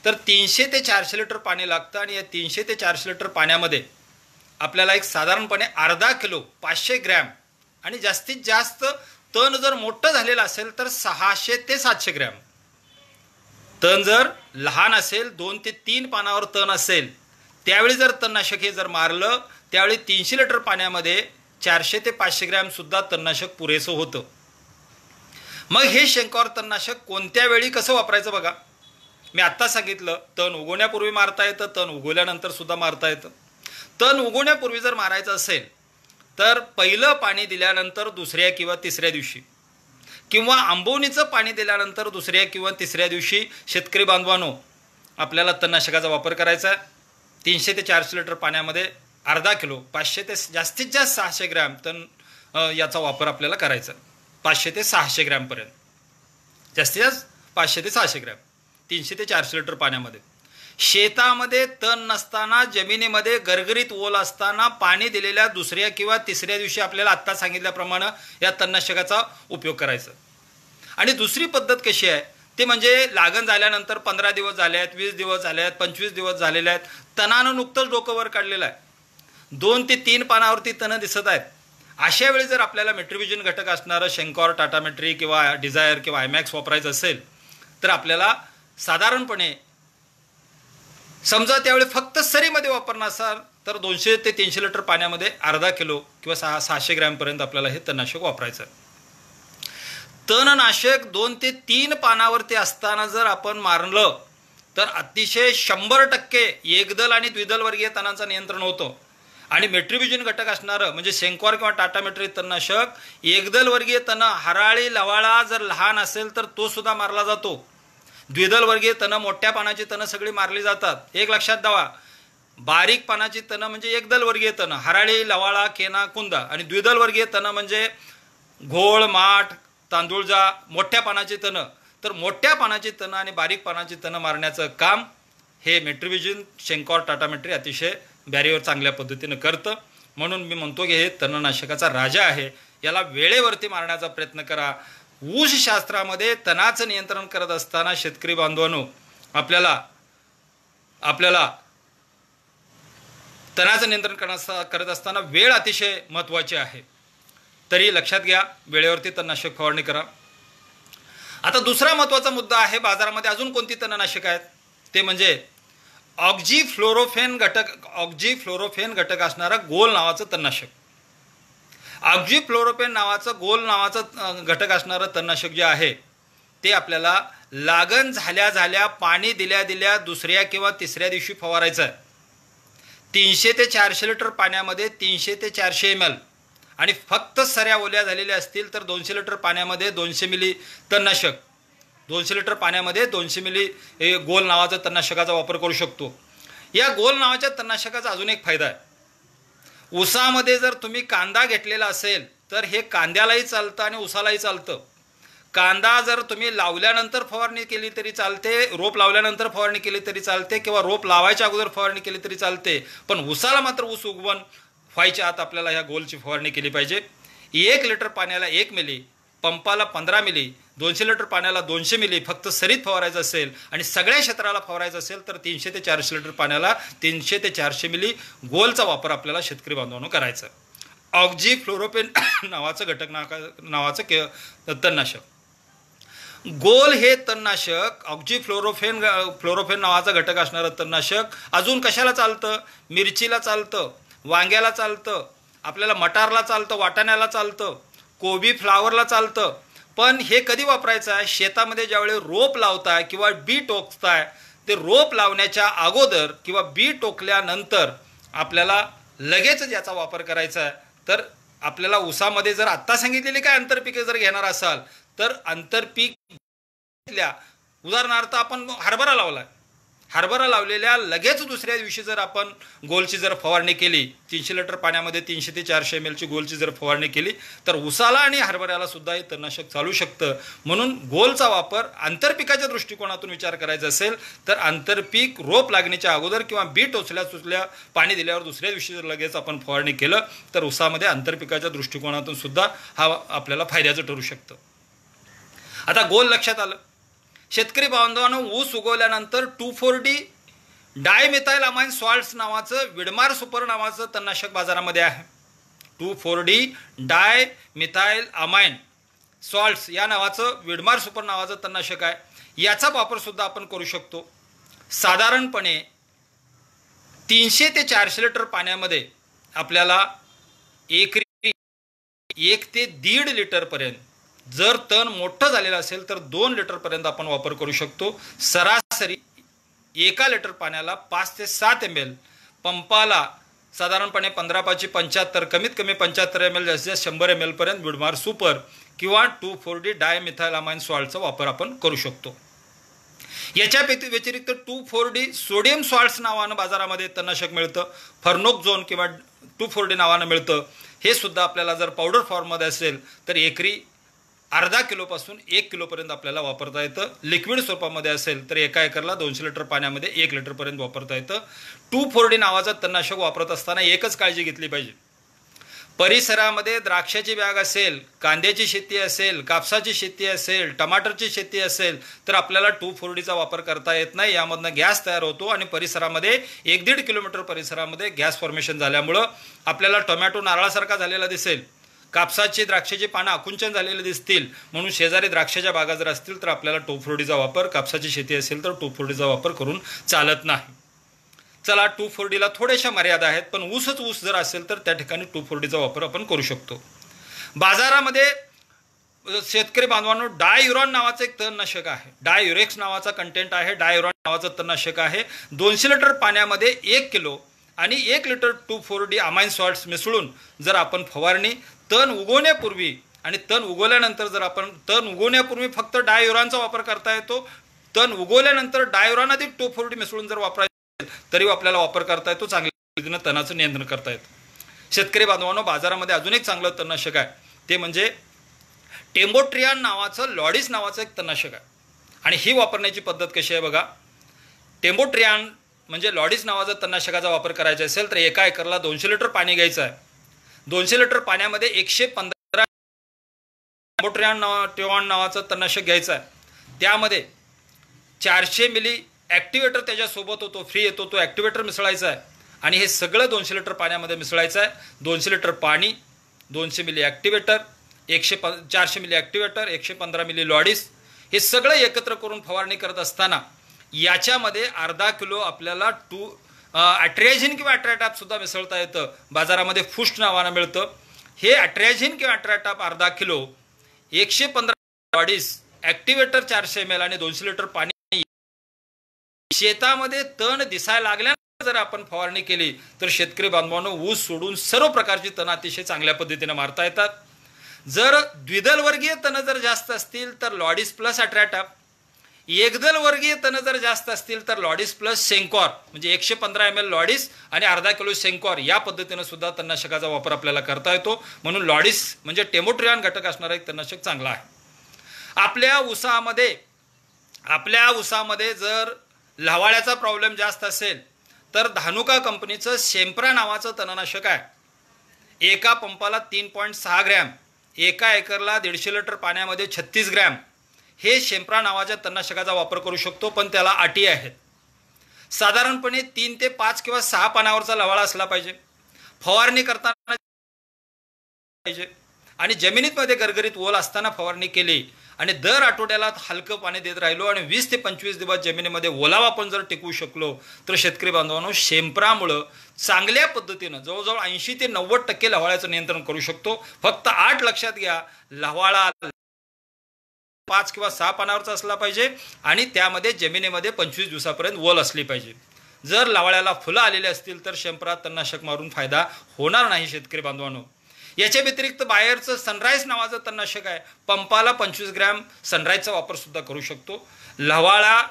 तर 300 ते 400 लिटर पाणी लागतं. आणि या 300 ते 400 लिटर पाण्यामध्ये आपल्याला एक साधारणपणे अर्धा किलो 500 ग्रॅम आणि जास्तीत जास्त तण जर मोठं झालेलं असेल तर 600 ते 700 ग्रॅम. तण जर लहान असेल, 2 ते 3 पानावर तण असेल, त्यावेळी जर तणनाशक हे जर मारलं त्यावेळी 300 लिटर पाण्यामध्ये 400 ते 500 ग्रॅम सुद्धा तणनाशक पुरेसं होतं. मग हे शेंकॉर तणनाशक कोणत्या वेळी कसं वापरायचं बघा. मी आत्ता सांगितलं, तण उगवण्यापूर्वी मारता येतं, तण उगवल्यानंतर सुद्धा मारता येतं. तण उगवण्यापूर्वी जर मारायचं असेल तर पहिलं पाणी दिल्यानंतर दुसऱ्या किंवा तिसऱ्या दिवशी, किंवा आंबवणीचं पाणी दिल्यानंतर दुसऱ्या किंवा तिसऱ्या दिवशी शेतकरी बांधवांनो आपल्याला तणनाशकाचा वापर करायचा आहे. 300 ते 400 लिटर पाण्यामध्ये अर्धा किलो 500 ते जास्तीत जास्त 600 ग्रॅम तण याचा वापर आपल्याला करायचा. 500 ते 600 ग्रॅमपर्यंत, जास्तीत जास्त 500 ते 600 ग्रॅम 300 ते 400 लिटर पाण्यामध्ये. शेतामध्ये तण नसताना, जमिनीमध्ये गरगरीत ओल असताना पाणी दिलेल्या दुसऱ्या किंवा तिसऱ्या दिवशी आपल्याला आत्ता सांगितल्याप्रमाणे या तणनाशकाचा उपयोग करायचा. आणि दुसरी पद्धत कशी आहे ते म्हणजे लागण झाल्यानंतर 15 दिवस झाले आहेत, 20 दिवस झाले आहेत, 25 दिवस झालेले आहेत, तणानं नुकतंच डोकं वर काढलेलं आहे, 2 ते 3 पानावरती तणं दिसत आहेत. अशा वेळी जर आपल्याला मेट्रिबिजिन घटक असणारं शेंकॉर, टाटा मेट्री किंवा डिझायर किंवा आयमॅक्स वापरायचं असेल तर आपल्याला साधारणपणे समजा त्यावेळी फक्त सरीमध्ये वापरणार असाल तर 200 ते 300 लिटर पाण्यामध्ये अर्धा किलो किंवा 600 ग्रॅमपर्यंत आपल्याला हे तणनाशक वापरायचं आहे. तणनाशक 2 ते 3 पानावरती असताना जर आपण मारलं तर अतिशय 100% एकदल आणि द्विदल वर्गीय तणांचं नियंत्रण होतं. आणि मेट्रिबिजिन घटक असणारं म्हणजे शेंकॉर किंवा टाटा मेट्री तणनाशक एकदल वर्गीय तण, हराळी, लवाळा जर लहान असेल तर तो सुद्धा मारला जातो. द्विदल वर्गीय तणं, मोठ्या पानाची तणं सगळी मारली जातात. एक लक्षात द्यावा, बारीक पानाची तणं म्हणजे एकदल वर्गीय तणं, हराळी, लवाळा, केना, कुंदा. आणि द्विदल वर्गीय तणं म्हणजे घोळ, माठ, तांदूळजा, मोठ्या पानाची तणं. तर मोठ्या पानाची तणं आणि बारीक पानाची तणं मारण्याचं काम हे मेट्रिबिजिन, शेंकॉर, टाटा मेट्री अतिशय बॅरियर चांगल्या पद्धतीनं करतं. म्हणून मी म्हणतो की हे तणनाशकाचा राजा आहे. याला वेळेवरती मारण्याचा प्रयत्न करा. ऊस शास्त्रामध्ये तणाचं नियंत्रण करत असताना शेतकरी बांधवांनो आपल्याला तणाचं नियंत्रण करत असताना वेळ अतिशय महत्त्वाची आहे. तरी लक्षात घ्या, वेळेवरती तणनाशक फवारणी करा. आता दुसरा महत्त्वाचा मुद्दा आहे, बाजारामध्ये अजून कोणती तणनाशक आहेत ते म्हणजे ऑक्झीफ्लोरोफेन घटक असणारा गोल नावाचं तणनाशक. ऑक्झीफ्लोरोफेन नावाचं गोल नावाचं घटक असणारं तणनाशक जे आहे ते आपल्याला लागण झाल्या पाणी दिल्या दुसऱ्या किंवा तिसऱ्या दिवशी फवारायचं आहे. 300 ते 400 लिटर पाण्यामध्ये 300 ते 400 ml आणि फक्त सऱ्या ओल्या झालेल्या असतील तर 200 लिटर पाण्यामध्ये 200 मिली तणनाशक, 200 लिटर पाण्यामध्ये 200 मिली गोल नावाचा तणनाशकाचा वापर करू शकतो. या गोल नावाच्या तणनाशकाचा अजून एक फायदा आहे. ऊसामध्ये जर तुम्ही कांदा घेतलेला असेल तर हे कांद्यालाही चालतं आणि ऊसालाही चालतं. कांदा जर तुम्ही लावल्यानंतर फवारणी केली तरी चालते, रोप लावल्यानंतर फवारणी केली तरी चालते किंवा रोप लावायच्या अगोदर फवारणी केली तरी चालते, पण ऊसाला मात्र ऊस उगवण व्हायच्या आत आपल्याला ह्या गोलची फवारणी केली पाहिजे. 1 लिटर पाण्याला 1 मिली, पंपाला 15 मिली, 200 लिटर पाण्याला 200 मिली फक्त सरीत फवारायचं असेल आणि सगळ्या क्षेत्राला फवारायचं असेल तर 300 ते 400 लिटर पाण्याला 300 ते 400 मिली गोलचा वापर आपल्याला शेतकरी बांधवांनो करायचा. ऑक्झीफ्लोरोफेन नावाचं तणनाशक. गोल हे तणनाशक ऑक्झीफ्लोरोफेन नावाचा घटक असणारं तणनाशक अजून कशाला चालतं? मिरचीला चालतं, वांग्याला चालतं, आपल्याला मटारला चालतं, वाटाण्याला चालतं, कोबी फ्लावरला चालतं. पण हे कधी वापरायचं आहे? शेतामध्ये ज्यावेळी रोप लावताय किंवा बी टोकताय, ते रोप लावण्याच्या अगोदर किंवा बी टोकल्यानंतर आपल्याला लगेच याचा वापर करायचा आहे. तर आपल्याला ऊसामध्ये जर आत्ता सांगितलेली काय आंतरपिके जर घेणार असाल तर आंतरपीक उदाहरणार्थ आपण हरभरा लावलेल्या लगेच दुसऱ्या दिवशी जर आपण गोलची जर फवारणी केली, 300 लिटर पाण्यामध्ये 300 ते 400 ml ची गोलची जर फवारणी केली तर ऊसाला आणि हरभऱ्याला सुद्धा हे तणनाशक चालू शकतं. म्हणून गोलचा वापर आंतरपिकाच्या दृष्टिकोनातून विचार करायचा असेल तर आंतरपीक रोप लागण्याच्या अगोदर किंवा बी टोचल्या पाणी दिल्यावर दुसऱ्या दिवशी जर लगेच आपण फवारणी केलं तर ऊसामध्ये आंतरपिकाच्या दृष्टिकोनातून सुद्धा हा आपल्याला फायद्याचं ठरू शकतं. आता गोल लक्षात आलं. शेतकरी बांधवांनो, ऊस उगवल्यानंतर 2,4-D डायमिथाइल अमाइन सॉल्ट्स नावाचं विडमार सुपर नावाचं तणनाशक बाजारामध्ये आहे. 2,4-D डायमिथाइल अमाइन सॉल्ट्स या नावाचं विडमार सुपर नावाचं तणनाशक आहे. याचा वापर सुद्धा आपण करू शकतो. साधारणपणे 300 ते 400 लिटर पाण्यामध्ये आपल्याला एकरी 1 ते 1.5 लिटरपर्यंत, जर तण मोठं झालेलं असेल तर 2 लिटरपर्यंत आपण वापर करू शकतो. सरासरी 1 लिटर पाण्याला 5 ते 7 ml, पंपाला साधारणपणे 15×75 कमीत कमी 75 ml, जास्तीत जास्त 100 ml पर्यंत विडमार सुपर किंवा 2,4-D डायमिथाइल अमाइन सॉल्टचा वापर आपण करू शकतो. याच्या व्यतिरिक्त 2,4-D सोडियम सॉल्ट्स नावानं बाजारामध्ये तणनाशक मिळतं, फर्नोक्झोन किंवा 2,4-D नावानं मिळतं. हे सुद्धा आपल्याला जर पावडर फॉर्ममध्ये असेल तर एकरी अर्धा किलोपासून 1 किलोपर्यंत आपल्याला वापरता येतं. लिक्विड स्वरूपामध्ये असेल तर 1 एकरला 200 लिटर पाण्यामध्ये 1 लिटरपर्यंत वापरता येतं. 2,4-D नावाचं तणनाशक वापरत असताना एकच काळजी घेतली पाहिजे. परिसरामध्ये द्राक्षाची बाग असेल, कांद्याची शेती असेल, कापसाची शेती असेल, टमाटरची शेती असेल तर आपल्याला 2,4-Dचा वापर करता येत नाही. यामधनं गॅस तयार होतो आणि परिसरामध्ये 1-1.5 किलोमीटर परिसरामध्ये गॅस फॉर्मेशन झाल्यामुळं आपल्याला टोमॅटो नारळासारखा झालेला दिसेल, कापसाची द्राक्षाची पानं आकुंचन झालेले दिसतील. म्हणून शेजारी द्राक्षाच्या बागा जर असतील तर आपल्याला 2,4-Dचा वापर, कापसाची शेती असेल तर 2,4-Dचा वापर करून चालत नाही. चला, 2,4-Dला थोड्याशा मर्यादा आहेत, पण ऊस जर असेल तर त्या ठिकाणी 2,4-Dचा वापर आपण करू शकतो. बाजारामध्ये शेतकरी बांधवांनो डाययुरॉन नावाचं एक तणनाशक आहे. डाययुरेक्स नावाचा कंटेंट आहे. डाययुरॉन नावाचं तणनाशक आहे. 200 लिटर पाण्यामध्ये 1 किलो आणि 1 लिटर 2,4-D अमाइन सॉल्ट्स मिसळून जर आपण फवारणी तण उगवण्यापूर्वी आणि तण उगवल्यानंतर जर आपण तण उगवण्यापूर्वी फक्त डाययुरॉनचा वापर करता येतो. तण उगवल्यानंतर डाययुरॉन अधिक 2,4-D मिसळून जर वापरायचं तरी आपल्याला वापर करता येतो. चांगल्या पद्धतीनं तणाचं नियंत्रण करता येतं. शेतकरी बांधवांनो, बाजारामध्ये अजून एक चांगलं तणनाशक आहे, ते म्हणजे टेम्बोट्रियान नावाचं लॉडिस नावाचं एक तणनाशक आहे. आणि ही वापरण्याची पद्धत कशी आहे बघा. टेम्बोट्रियान म्हणजे लॉडिस नावाचा तणनाशकाचा वापर करायचा असेल तर 1 एकरला 200 लिटर पाणी घ्यायचं आहे. 200 लिटर पाण्यामध्ये 115 टेम्बोट्रियान नावाचं तणनाशक घ्यायचं आहे. त्यामध्ये 400 मिली ॲक्टिवेटर त्याच्यासोबत होतो, फ्री येतो, तो ॲक्टिवेटर मिसळायचा आहे आणि हे सगळं 200 लिटर पाण्यामध्ये मिसळायचं आहे. 200 लिटर पाणी, 200 milli activator, 400 milli activator, 115 milli लॉडिस, हे सगळं एकत्र करून फवारणी करत असताना याच्यामध्ये अर्धा किलो आपल्याला अट्रॅझिन किंवा अट्रॅटॅप सुद्धा मिसळता येतं. बाजारामध्ये फुस्ट नावानं मिळतं. हे अट्रॅझिन किंवा अट्रॅटॅप अर्धा किलो 115 बॉडीज ॲक्टिवेटर 400 ml आणि 200 लिटर पाणी शेतामध्ये तण दिसायला लागल्यानंतर जर आपण फवारणी केली तर शेतकरी बांधवांनो ऊस सोडून सर्व प्रकारची तण अतिशय चांगल्या पद्धतीने मारता येतात. जर द्विदल वर्गीय तण जर जास्त असतील तर लॉडिस प्लस अट्रॅटॅप, एकदल वर्गीय तण जर जास्त असतील तर लॉडिस प्लस सेंकॉर म्हणजे 115 ml लॉडिस आणि अर्धा किलो सेंकॉर या पद्धतीने सुद्धा तणनाशकाचा वापर आपल्याला करता येतो. म्हणून लॉडिस म्हणजे टेमोट्रियान घटक असणारा एक तणनाशक चांगला आहे. आपल्या ऊसामध्ये जर लवाळ्याचा प्रॉब्लेम जास्त असेल तर धानुका कंपनीचं सेम्प्रा नावाचं तणनाशक आहे. एका पंपाला 3.6 ग्रॅम, एका एकरला 150 लिटर पाण्यामध्ये 36 ग्रॅम हे सेम्प्रा नावाच्या तणनाशकाचा वापर करू शकतो. पण त्याला अटी आहेत. साधारणपणे 3 ते 5 किंवा 6 पानावरचा लवाळा असला पाहिजे, फवारणी करताना पाहिजे आणि जमिनीमध्ये गरगरीत ओल असताना फवारणी केली आणि दर आठवड्याला हलकं पाणी देत राहिलो आणि 20 ते 25 दिवस जमिनीमध्ये ओलावा आपण जर टिकवू शकलो तर शेतकरी बांधवांनो सेम्प्रामुळं चांगल्या पद्धतीनं जवळजवळ 80 ते 90% लवाळ्याचं नियंत्रण करू शकतो. फक्त 8 लक्षात घ्या, लवाळा 5 किंवा 6 पानावरचा असला पाहिजे आणि त्यामध्ये जमिनीमध्ये 25 दिवसापर्यंत ओल असली पाहिजे. जर लवाळ्याला फुलं आलेली असतील तर सेम्प्रा तणनाशक मारून फायदा होणार नाही शेतकरी बांधवांनो. याच्या व्यतिरिक्त बायरचं सनराईज नावाचं तणनाशक आहे. पंपाला 25 ग्रॅम सनराईजचा वापर सुद्धा करू शकतो. लवाळा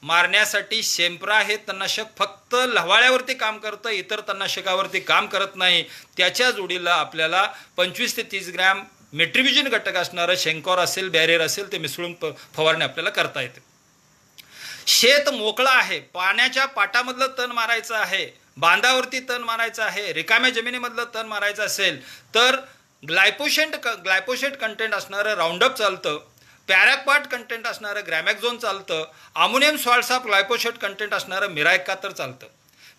मारण्यासाठी सेम्प्रा हे तणनाशक फक्त लवाळ्यावरती काम करतं, इतर तणनाशकावरती काम करत नाही. त्याच्या जोडीला आपल्याला 25 ते 30 ग्रॅम मेट्रिब्युजिन घटक असणारं शेंकॉर असेल, बॅरियर असेल ते मिसळून फवारणी आपल्याला करता येते. शेत मोकळा आहे, पाण्याच्या पाटामधलं तण मारायचं आहे, बांधावरती तण मारायचं आहे, रिकाम्या जमिनीमधलं तण मारायचं असेल तर ग्लायपोसेट कंटेंट असणारं राऊंडअप चालतं, पॅराक्वाट कंटेंट असणारं ग्रॅमॅक्झोन चालतं, ammonium salts of glyphosate content असणारं मिरायकातर चालतं.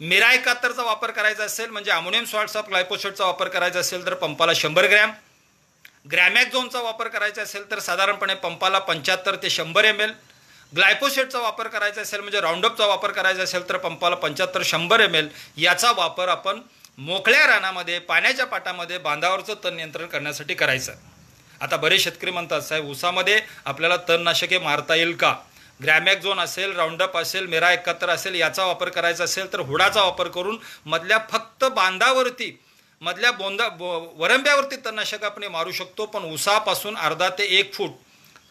मिरायकातरचा वापर करायचा असेल म्हणजे अमोनियम सॉल्ट्स ऑफ ग्लायपोसेटचा वापर करायचा असेल तर पंपाला 100 ग्रॅम, ग्रॅमॅक्झोनचा वापर करायचा असेल तर साधारणपणे पंपाला 75 ते 100 ml, ग्लायपोसेटचा वापर करायचा असेल म्हणजे राऊंडअपचा वापर करायचा असेल तर पंपाला 75-100 ml याचा वापर आपण मोकळ्या रानामध्ये पाण्याच्या पाटामध्ये बांधावरचं तण नियंत्रण करण्यासाठी करायचं. आता बरेच शेतकरी म्हणतात साहेब ऊसामध्ये आपल्याला तणनाशके मारता येईल का? ग्रॅमॅक्झोन असेल, राऊंडअप असेल, मेरा 71 असेल याचा वापर करायचा असेल तर हुडाचा वापर करून मधल्या फक्त बांधावरती मधल्या वरंब्यावरती तणनाशक आपण मारू शकतो. पण ऊसापासून अर्धा ते 1 फूट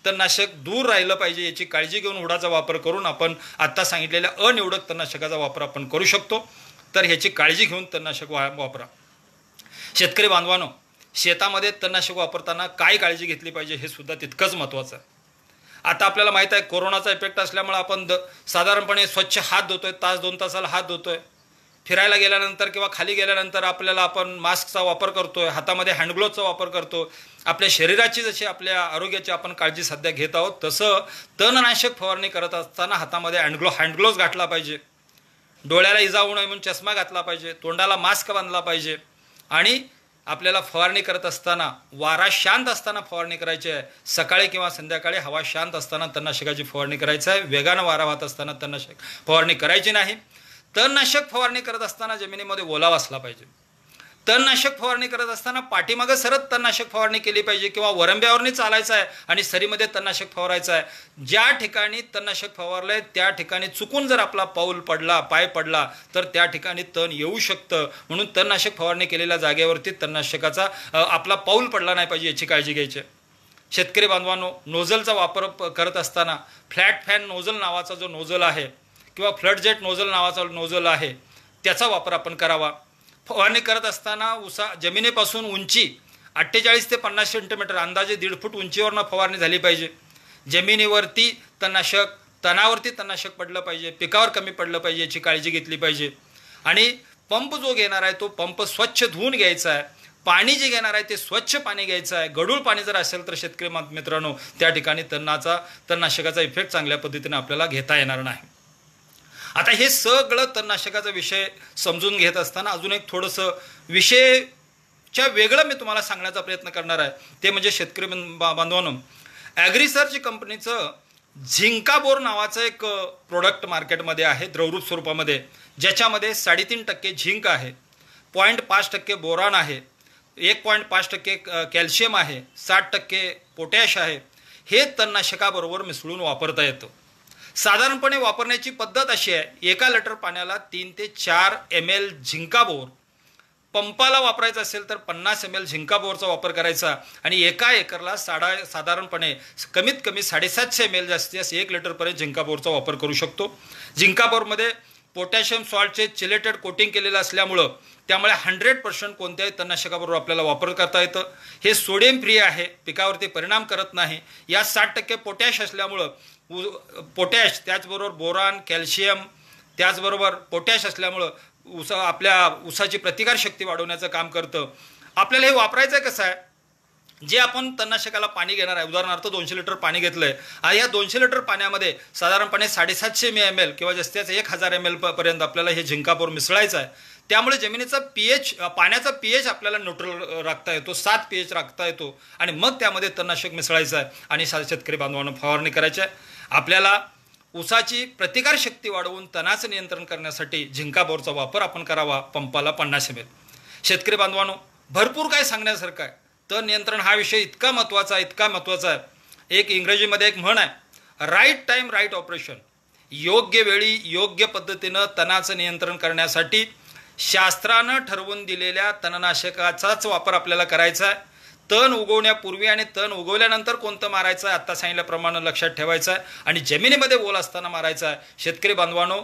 तणनाशक दूर राहिलं पाहिजे याची काळजी घेऊन हुडाचा वापर करून आपण आत्ता सांगितलेल्या अनिवडक तणनाशकाचा वापर आपण करू शकतो. तर ह्याची काळजी घेऊन तणनाशक वापरा. शेतकरी बांधवांनो शेतामध्ये तणनाशक वापरताना काय काळजी घेतली पाहिजे हे सुद्धा तितकंच महत्त्वाचं आहे. आता आपल्याला माहीत आहे कोरोनाचा इफेक्ट असल्यामुळे आपण साधारणपणे स्वच्छ हात धुतोय, तास 2 तासाला हात धुतोय. फिरायला गेल्यानंतर किंवा खाली गेल्यानंतर आपल्याला आपण मास्कचा वापर करतोय, हातामध्ये हँडग्लोव्हचा वापर करतो. आपल्या शरीराची जशी आपल्या आरोग्याची आपण काळजी सध्या घेत आहोत तसं तणनाशक फवारणी करत असताना हातामध्ये हँडग्लोव्ज घातला पाहिजे, डोळ्याला इजा होऊ नये म्हणून चष्मा घातला पाहिजे, तोंडाला मास्क बांधला पाहिजे आणि आपल्याला फवारणी करत असताना वारा शांत असताना फवारणी करायची आहे. सकाळी किंवा संध्याकाळी हवा शांत असताना तणनाशकाची फवारणी करायची आहे. वेगानं वारा वाहत असताना तणनाशक फवारणी करायची नाही. तणनाशक फवारणी करत असताना जमिनीमध्ये ओलावा असला पाहिजे. तणनाशक फवारणी करत असताना पाठीमागं सरत तणनाशक फवारणी केली पाहिजे किंवा वरंब्यावरनी चालायचं आहे आणि सरीमध्ये तणनाशक फवारायचं आहे. ज्या ठिकाणी तणनाशक फवारलंय त्या ठिकाणी चुकून जर आपला पाय पडला तर त्या ठिकाणी तण येऊ शकतं. म्हणून तणनाशक फवारणी केलेल्या जागेवरती तणनाशकाचा आपला पाऊल पडला नाही पाहिजे याची काळजी घ्यायची. शेतकरी बांधवांनो नोझलचा वापर करत असताना फ्लॅट फॅन नोझल नावाचा जो नोझल आहे किंवा फ्लड जेट नोझल नावाचा नोझल आहे त्याचा वापर आपण करावा. फवारणी करत असताना जमिनीपासून उंची 48 ते 50 सेंटीमीटर अंदाजे 1.5 फूट उंचीवरनं फवारणी झाली पाहिजे. जमिनीवरती तणावरती तणनाशक पडलं पाहिजे, पिकावर कमी पडलं पाहिजे याची काळजी घेतली पाहिजे. आणि पंप जो घेणार आहे तो पंप स्वच्छ धुवून घ्यायचा आहे. पाणी जे घेणार आहे ते स्वच्छ पाणी घ्यायचं आहे. गढूळ पाणी जर असेल तर शेतकरी मित्रांनो त्या ठिकाणी तणनाशकाचा इफेक्ट चांगल्या पद्धतीने आपल्याला घेता येणार नाही. आता हे सगळं तणनाशकाचा विषय समजून घेत असताना अजून एक थोडंसं विषयच्या वेगळं मी तुम्हाला सांगण्याचा प्रयत्न करणार आहे. ते म्हणजे शेतकरी बांधवांनो ॲग्रिसर्च कंपनीचं झिंकाबोर नावाचं एक प्रोडक्ट मार्केटमध्ये आहे द्रवरूप स्वरूपामध्ये, ज्याच्यामध्ये 3.5% झिंक आहे, 0.5% बोरान आहे, 1.5% कॅल्शियम आहे, 60% पोटॅश आहे. हे तणनाशकाबरोबर मिसळून वापरता येतं. साधारणपणे वापरण्याची पद्धत अशी आहे, 1 लिटर पाण्याला 3 ते 4 ml झिंकाबोर, पंपाला वापरायचा असेल तर 50 ml झिंकाबोरचा वापर करायचा आणि 1 एकरला साधारणपणे कमीत कमी 750 ml जास्तीत जास्त 1 लिटरपर्यंत झिंकाबोरचा वापर करू शकतो. झिंकाबोरमध्ये पोटॅशियम सॉल्टचे चिलेटेड कोटिंग केलेलं असल्यामुळं त्यामुळे 100% कोणत्याही तणनाशकाबरोबर आपल्याला वापर करता येतं. हे सोडियम फ्री आहे, पिकावरती परिणाम करत नाही. या 60% पोटॅश असल्यामुळं पोटॅश, त्याचबरोबर बोरान, कॅल्शियम, त्याचबरोबर पोटॅश असल्यामुळं आपल्या ऊसाची प्रतिकारशक्ती वाढवण्याचं काम करतं. आपल्याला हे वापरायचं कसं आहे, जे आपण तणनाशकाला पाणी घेणार आहे, उदाहरणार्थ 200 लिटर पाणी घेतलंय आणि या 200 लिटर पाण्यामध्ये साधारणपणे 750 ml किंवा जास्तीत जास्त 1000 ml पर्यंत आपल्याला हे झिंकाबोर मिसळायचं आहे. त्यामुळे जमिनीचा pH, पाण्याचा pH आपल्याला न्यूट्रल राखता येतो, 7 pH राखता येतो आणि मग त्यामध्ये तणनाशक मिसळायचं आहे आणि शेतकरी बांधवांना फवारणी करायची आहे. आपल्याला ऊसाची प्रतिकारशक्ती वाढवून तणाचं नियंत्रण करण्यासाठी झिंकाबोरचा वापर आपण करावा, पंपाला 50 ml. शेतकरी बांधवांनो, भरपूर काय सांगण्यासारखं आहे. तण नियंत्रण हा विषय इतका महत्त्वाचा आहे. एक इंग्रजीमध्ये एक म्हण आहे, राईट टाईम राईट ऑपरेशन. योग्य वेळी योग्य पद्धतीनं तणाचं नियंत्रण करण्यासाठी शास्त्रानं ठरवून दिलेल्या तणनाशकाचाच वापर आपल्याला करायचा आहे. तण उगवण्यापूर्वी आणि तण उगवल्यानंतर कोणतं मारायचं आहे, आत्ता सांगितल्याप्रमाणे लक्षात ठेवायचं आहे आणि जमिनीमध्ये ओल असताना मारायचं आहे. शेतकरी बांधवांनो,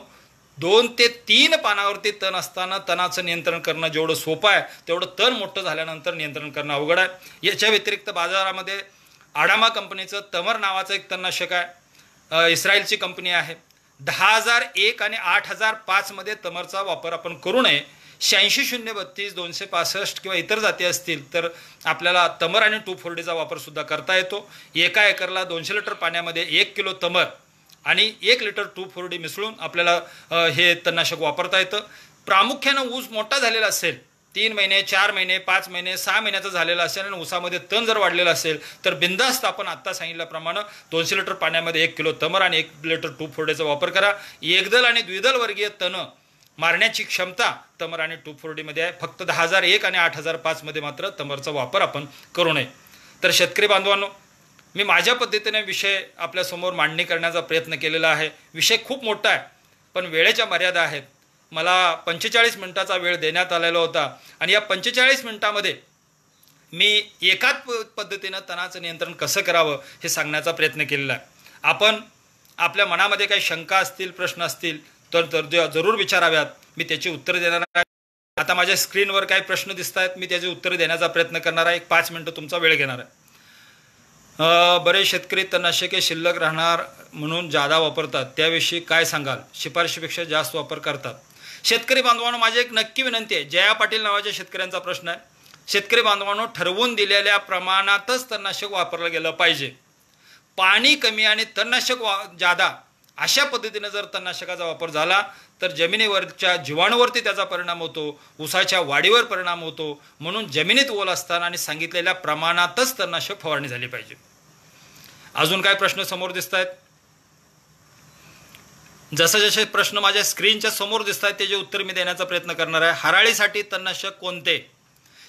2 ते 3 पानावरती तण असताना तणाचं नियंत्रण करणं जेवढं सोपं आहे, तेवढं तण मोठं झाल्यानंतर नियंत्रण करणं अवघड आहे. याच्या व्यतिरिक्त बाजारामध्ये आडामा कंपनीचं तमर नावाचं एक तणनाशक आहे, इस्रायलची कंपनी आहे. 10,001 आणि 8,005 मध्ये तमरचा वापर आपण करू नये. 86-032 265 किंवा इतर जाती असतील तर आपल्याला तमर आणि 2,4-D वापर सुद्धा करता येतो. 1 एकरला 200 लिटर पाण्यामध्ये 1 किलो तमर आणि 1 लिटर 2,4-D मिसळून आपल्याला हे तणनाशक वापरता येतं. प्रामुख्यानं ऊस मोठा झालेला असेल, 3 महिने, 4 महिने, 5 महिने, 6 महिन्याचा झालेला असेल आणि ऊसामध्ये तण जर वाढलेला असेल तर बिनधास्त आपण आत्ता सांगितल्याप्रमाणे 200 लिटर पाण्यामध्ये 1 किलो तमर आणि 1 लिटर 2,4-Dचा वापर करा. एकदल आणि द्विदल वर्गीय तण मारण्याची क्षमता तमर आणि 2,4-D मध्ये आहे. फक्त 10,001 आणि 8,005 मध्ये मात्र तमरचा वापर आपण करू नये. तर शेतकरी बांधवांनो, मी माझ्या पद्धतीने विषय आपल्यासमोर मांडणी करण्याचा प्रयत्न केलेला आहे. विषय खूप मोठा आहे, पण वेळेच्या मर्यादा आहेत. मला 45 मिनिटाचा वेळ देण्यात आलेला होता आणि या 45 मिनिटामध्ये मी एकाच पद्धतीनं तणाचं नियंत्रण कसं करावं हे सांगण्याचा प्रयत्न केलेला आहे. आपण आपल्या मनामध्ये काही शंका असतील, प्रश्न असतील तर जरूर विचाराव्यात, मी त्याची उत्तरं देणार आहे. आता माझ्या स्क्रीनवर काही प्रश्न दिसत आहेत, मी त्याची उत्तरं देण्याचा प्रयत्न करणार आहे. 5 मिनिटं तुमचा वेळ घेणार आहे. बरेच शेतकरी तणनाशके शिल्लक राहणार म्हणून जादा वापरतात, त्याविषयी काय सांगाल? शिफारशीपेक्षा जास्त वापर करतात. शेतकरी बांधवांनो, माझी एक नक्की विनंती आहे. जया पाटील नावाच्या शेतकऱ्यांचा प्रश्न आहे. शेतकरी बांधवांनो, ठरवून दिलेल्या प्रमाणातच तणनाशक वापरलं गेलं पाहिजे. पाणी कमी आणि तणनाशक जादा अशा पद्धतीने जर तणनाशकाचा वापर झाला तर जमिनीवरच्या जीवाणूवरती त्याचा परिणाम होतो, ऊसाच्या वाढीवर परिणाम होतो. म्हणून जमिनीत ओल असताना आणि सांगितलेल्या प्रमाणातच तणनाशक फवारणी झाली पाहिजे. अजून काय प्रश्न समोर दिसत आहेत? जसे प्रश्न माझ्या स्क्रीनच्या समोर दिसत आहेत त्याचे उत्तर मी देण्याचा प्रयत्न करणार आहे. हराळीसाठी तणनाशक कोणते?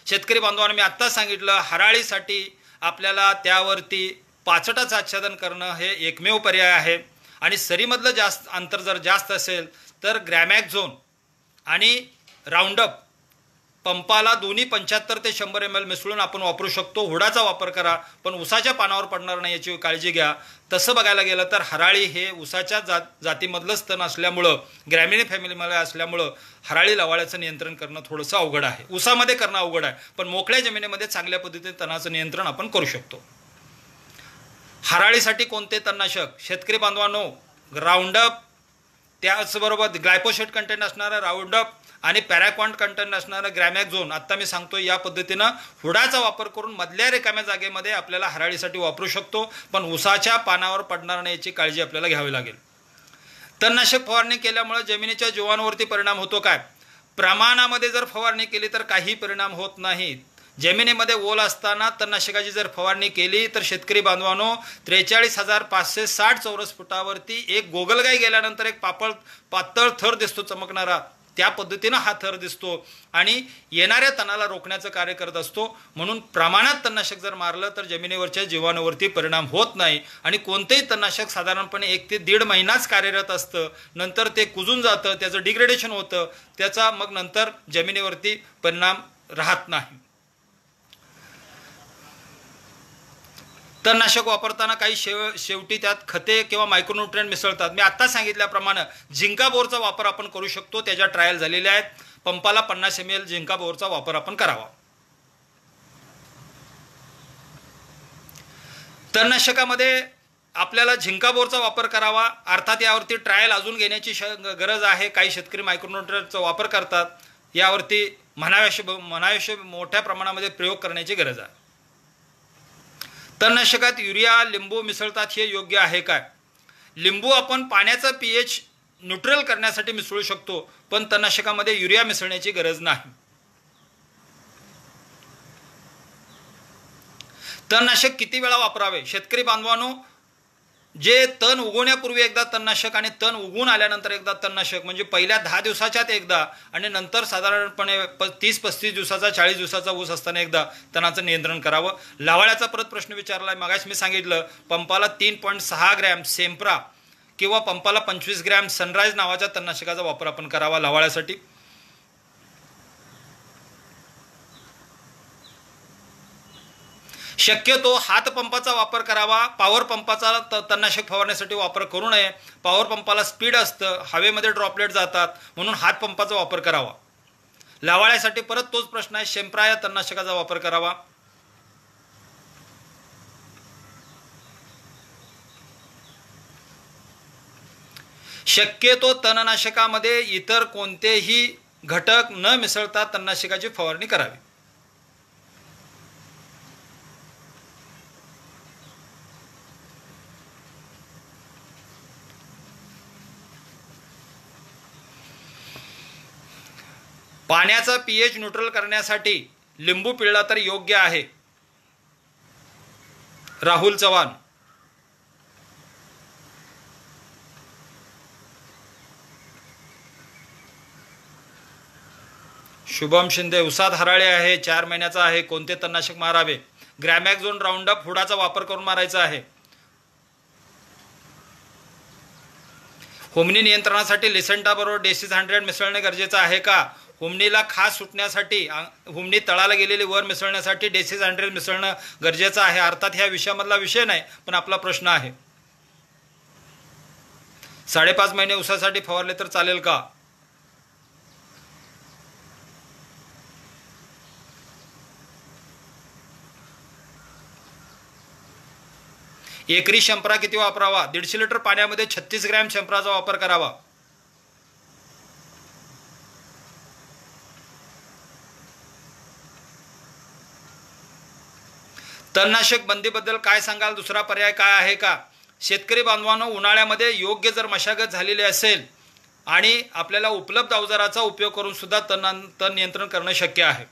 शेतकरी बांधवांना मी आत्ता सांगितलं, हराळीसाठी आपल्याला त्यावरती पाचटाचं आच्छादन करणं हे एकमेव पर्याय आहे. आणि सरीमधलं अंतर जर जास्त असेल तर ग्रॅमॅक्झोन आणि राऊंडअप पंपाला दोन्ही 75 ते 100 ml मिसळून आपण वापरू शकतो. हुडाचा वापर करा, पण ऊसाच्या पानावर पडणार नाही याची काळजी घ्या. तसं बघायला गेलं तर हराळी हे ऊसाच्या जातीमधलंच तण असल्यामुळं, ग्रॅमिनी फॅमिलीमध्ये असल्यामुळं हराळी लवाळ्याचं नियंत्रण करणं थोडंसं अवघड आहे. ऊसामध्ये करणं अवघड आहे, पण मोकळ्या जमिनीमध्ये चांगल्या पद्धतीने तणाचं नियंत्रण आपण करू शकतो. हराळीसाठी कोणते तणनाशक? शेतकरी बांधवांनो, राऊंडअप, त्याचबरोबर ग्लायफोसेट कंटेंट असणारं राऊंडअप आणि पॅराक्वांट कंटेंट असणारं ग्रॅमॅक्झोन. आत्ता मी सांगतो या पद्धतीनं हुडाचा वापर करून मधल्या रिकाम्या जागेमध्ये आपल्याला हराळीसाठी वापरू शकतो, पण ऊसाच्या पानावर पडणार नाही याची काळजी आपल्याला घ्यावी लागेल. तणनाशक फवारणी केल्यामुळे जमिनीच्या जीवाणूवरती परिणाम होतो काय? प्रमाणामध्ये जर फवारणी केली तर काही परिणाम होत नाहीत. जमिनीमध्ये ओल असताना तणनाशकाची जर फवारणी केली तर शेतकरी बांधवांनो 43,560 चौरस फुटावरती एक गोगलगाई गेल्यानंतर एक पातळ थर दिसतो चमकणारा, त्या पद्धतीनं हा थर दिसतो आणि येणाऱ्या तणाला रोखण्याचं कार्य करत असतो. म्हणून प्रमाणात तणनाशक जर मारलं तर जमिनीवरच्या जीवाणूवरती परिणाम होत नाही आणि कोणतेही तणनाशक साधारणपणे 1 ते 1.5 महिनाच कार्यरत असतं. नंतर ते कुजून जातं, त्याचं डिग्रेडेशन होतं, त्याचा मग नंतर जमिनीवरती परिणाम राहत नाही. तणनाशक वापरताना काही शेवटी त्यात खते किंवा मायक्रोन्यूट्रिएंट मिसळतात. मी आत्ता सांगितल्याप्रमाणे झिंका बोरचा वापर आपण करू शकतो, त्याच्या ट्रायल झालेल्या आहेत. पंपाला 50 ml झिंका बोरचा वापर आपण करावा. तणनाशकामध्ये आपल्याला झिंका बोरचा वापर करावा, अर्थात यावरती ट्रायल अजून घेण्याची गरज आहे. काही शेतकरी मायक्रोन्यूट्रिएंटचा वापर करतात, यावरती म्हणाव्याशे मोठ्या प्रमाणामध्ये प्रयोग करण्याची गरज आहे. तणनाशकात युरिया लिंबू मिसळतात, हे योग्य आहे काय? लिंबू आपण पाण्याचा pH न्यूट्रल करण्यासाठी मिसळू शकतो, पण तणनाशकामध्ये युरिया मिसळण्याची गरज नाही. तणनाशक किती वेळा वापरावे? शेतकरी बांधवांनो, जे तण उगवण्यापूर्वी एकदा तणनाशक आणि तण उगवून आल्यानंतर एकदा तणनाशक, म्हणजे पहिल्या 10 दिवसाच्यात एकदा आणि नंतर साधारणपणे 30-35 दिवसाचा 40 दिवसाचा ऊस असताना एकदा तणाचं नियंत्रण करावं. लावाळ्याचा परत प्रश्न विचारला. मगाशी मी सांगितलं पंपाला 3.6 ग्रॅम सेम्प्रा किंवा पंपाला 25 ग्रॅम सनराइज नावाच्या तणनाशकाचा वापर आपण करावा लावाळ्यासाठी. शक्यतो हातपंपाचा वापर करावा, पॉवर पंपाचा तणनाशक फवारण्यासाठी वापर करू नये. पॉवर पंपाला स्पीड असतं, हवेमध्ये ड्रॉपलेट जातात, म्हणून हातपंपाचा वापर करावा. लावाळ्यासाठी परत तोच प्रश्न आहे, शेम्प्रा या तणनाशकाचा वापर करावा. शक्यतो तणनाशकामध्ये इतर कोणतेही घटक न मिसळता तणनाशकाची फवारणी करावी. पाण्याचा pH न्यूट्रल करण्यासाठी लिंबू पिळला तर योग्य आहे. राहुल चव्हाण. शुभम शिंदे. उसात हराळे आहे, 4 महिन्याचा आहे, कोणते तणनाशक मारावे? ग्रॅमॅक्झोन राऊंडअप हुडाचा वापर करून मारायचा आहे. हुमणी नियंत्रणासाठी लिसेंटा बरोबर डेसिस 100 मिसळणे गरजेचं आहे का? हुमणीला खास सुटण्यासाठी, हुमणी तळाला गेलेली वर मिसळण्यासाठी डेसिस 100 मिसळणं गरजेचं आहे. अर्थात ह्या विषयामधला विषय नाही, पण आपला प्रश्न आहे. 5.5 महिने उसासाठी फवारले तर चालेल का? एकरी शंपरा किती वापरावा? 150 लिटर पाण्यामध्ये 36 ग्रॅम शंपराचा वापर करावा. तणनाशक बंदीबद्दल काय सांगाल? दुसरा पर्याय काय आहे का? शेतकरी बांधवांनो, उन्हाळ्यामध्ये योग्य जर मशागत झालेली असेल आणि आपल्याला उपलब्ध अवजाराचा उपयोग करून सुद्धा तण नियंत्रण करणं शक्य आहे.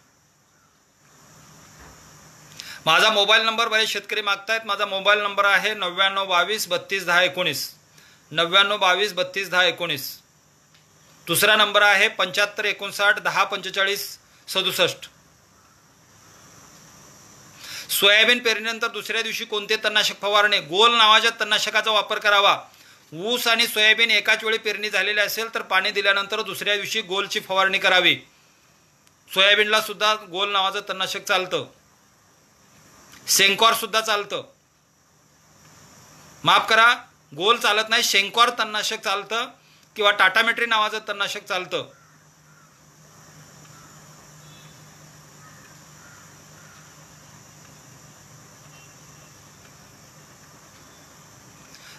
माझा मोबाईल नंबर बरेच शेतकरी मागतायत. माझा मोबाईल नंबर आहे 9922321019. 9922321019. दुसरा नंबर आहे 7559104567. सोयाबीन पेरणीनंतर दुसऱ्या दिवशी कोणते तणनाशक फवारणे? गोल नावाच्या तणनाशकाचा वापर करावा. ऊस आणि सोयाबीन एकाच वेळी पेरणी झालेली असेल तर पाणी दिल्यानंतर दुसऱ्या दिवशी गोलची फवारणी करावी. सोयाबीनला सुद्धा गोल नावाचं तणनाशक चालतं. शेंकॉर सुद्धा चालतं. माफ करा, गोल चालत नाही, शेंकॉर तणनाशक चालतं किंवा टाटामेट्री नावाचं तणनाशक चालतं.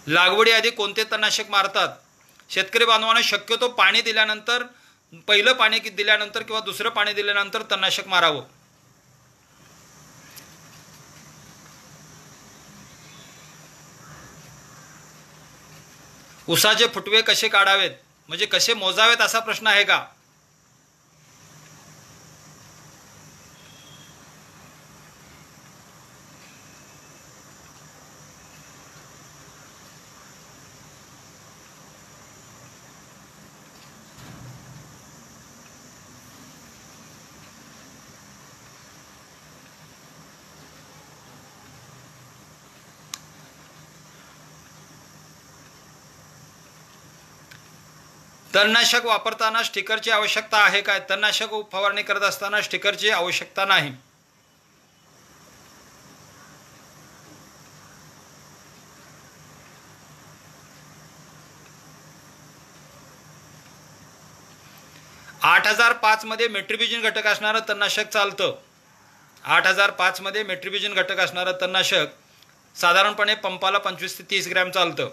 लागवडीआधी कोणते तणनाशक मारतात? शेतकरी बांधवांना शक्यतो पाणी दिल्यानंतर, पहिलं पाणी दिल्यानंतर किंवा दुसरं पाणी दिल्यानंतर तणनाशक मारावं. उसाचे फुटवे कसे काढावेत, म्हणजे कसे मोजावेत असा प्रश्न आहे का? तणनाशक वापरताना स्टिकरची आवश्यकता आहे काय? तणनाशक फवारणी करत असताना स्टिकरची आवश्यकता नाही. आठ 8005 मध्ये मेट्रिबिजिन घटक असणारं तणनाशक चालतं. 8005 मध्ये मेट्रिबिजिन घटक असणारं तणनाशक साधारणपणे पंपाला 25 ते 30 ग्रॅम चालतं.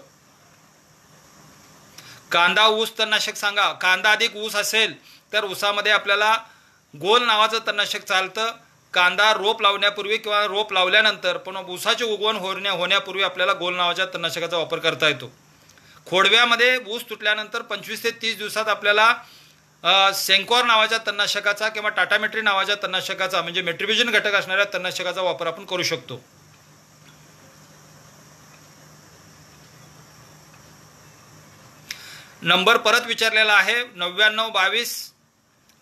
कांदा ऊस तणनाशक सांगा. कांदा अधिक ऊस असेल तर ऊसामध्ये आपल्याला गोल नावाचं तणनाशक चालतं. कांदा रोप लावण्यापूर्वी किंवा रोप लावल्यानंतर पण ऊसाचे उगवण होण्यापूर्वी आपल्याला गोल नावाच्या तणनाशकाचा वापर करता येतो. खोडव्यामध्ये ऊस तुटल्यानंतर 25 ते 30 दिवसात आपल्याला सेंकॉर नावाच्या तणनाशकाचा किंवा टाटामेट्री नावाच्या तणनाशकाचा म्हणजे मेट्रिबिजिन घटक असणाऱ्या तणनाशकाचा वापर आपण करू शकतो. नंबर परत विचारलेला आहे 9922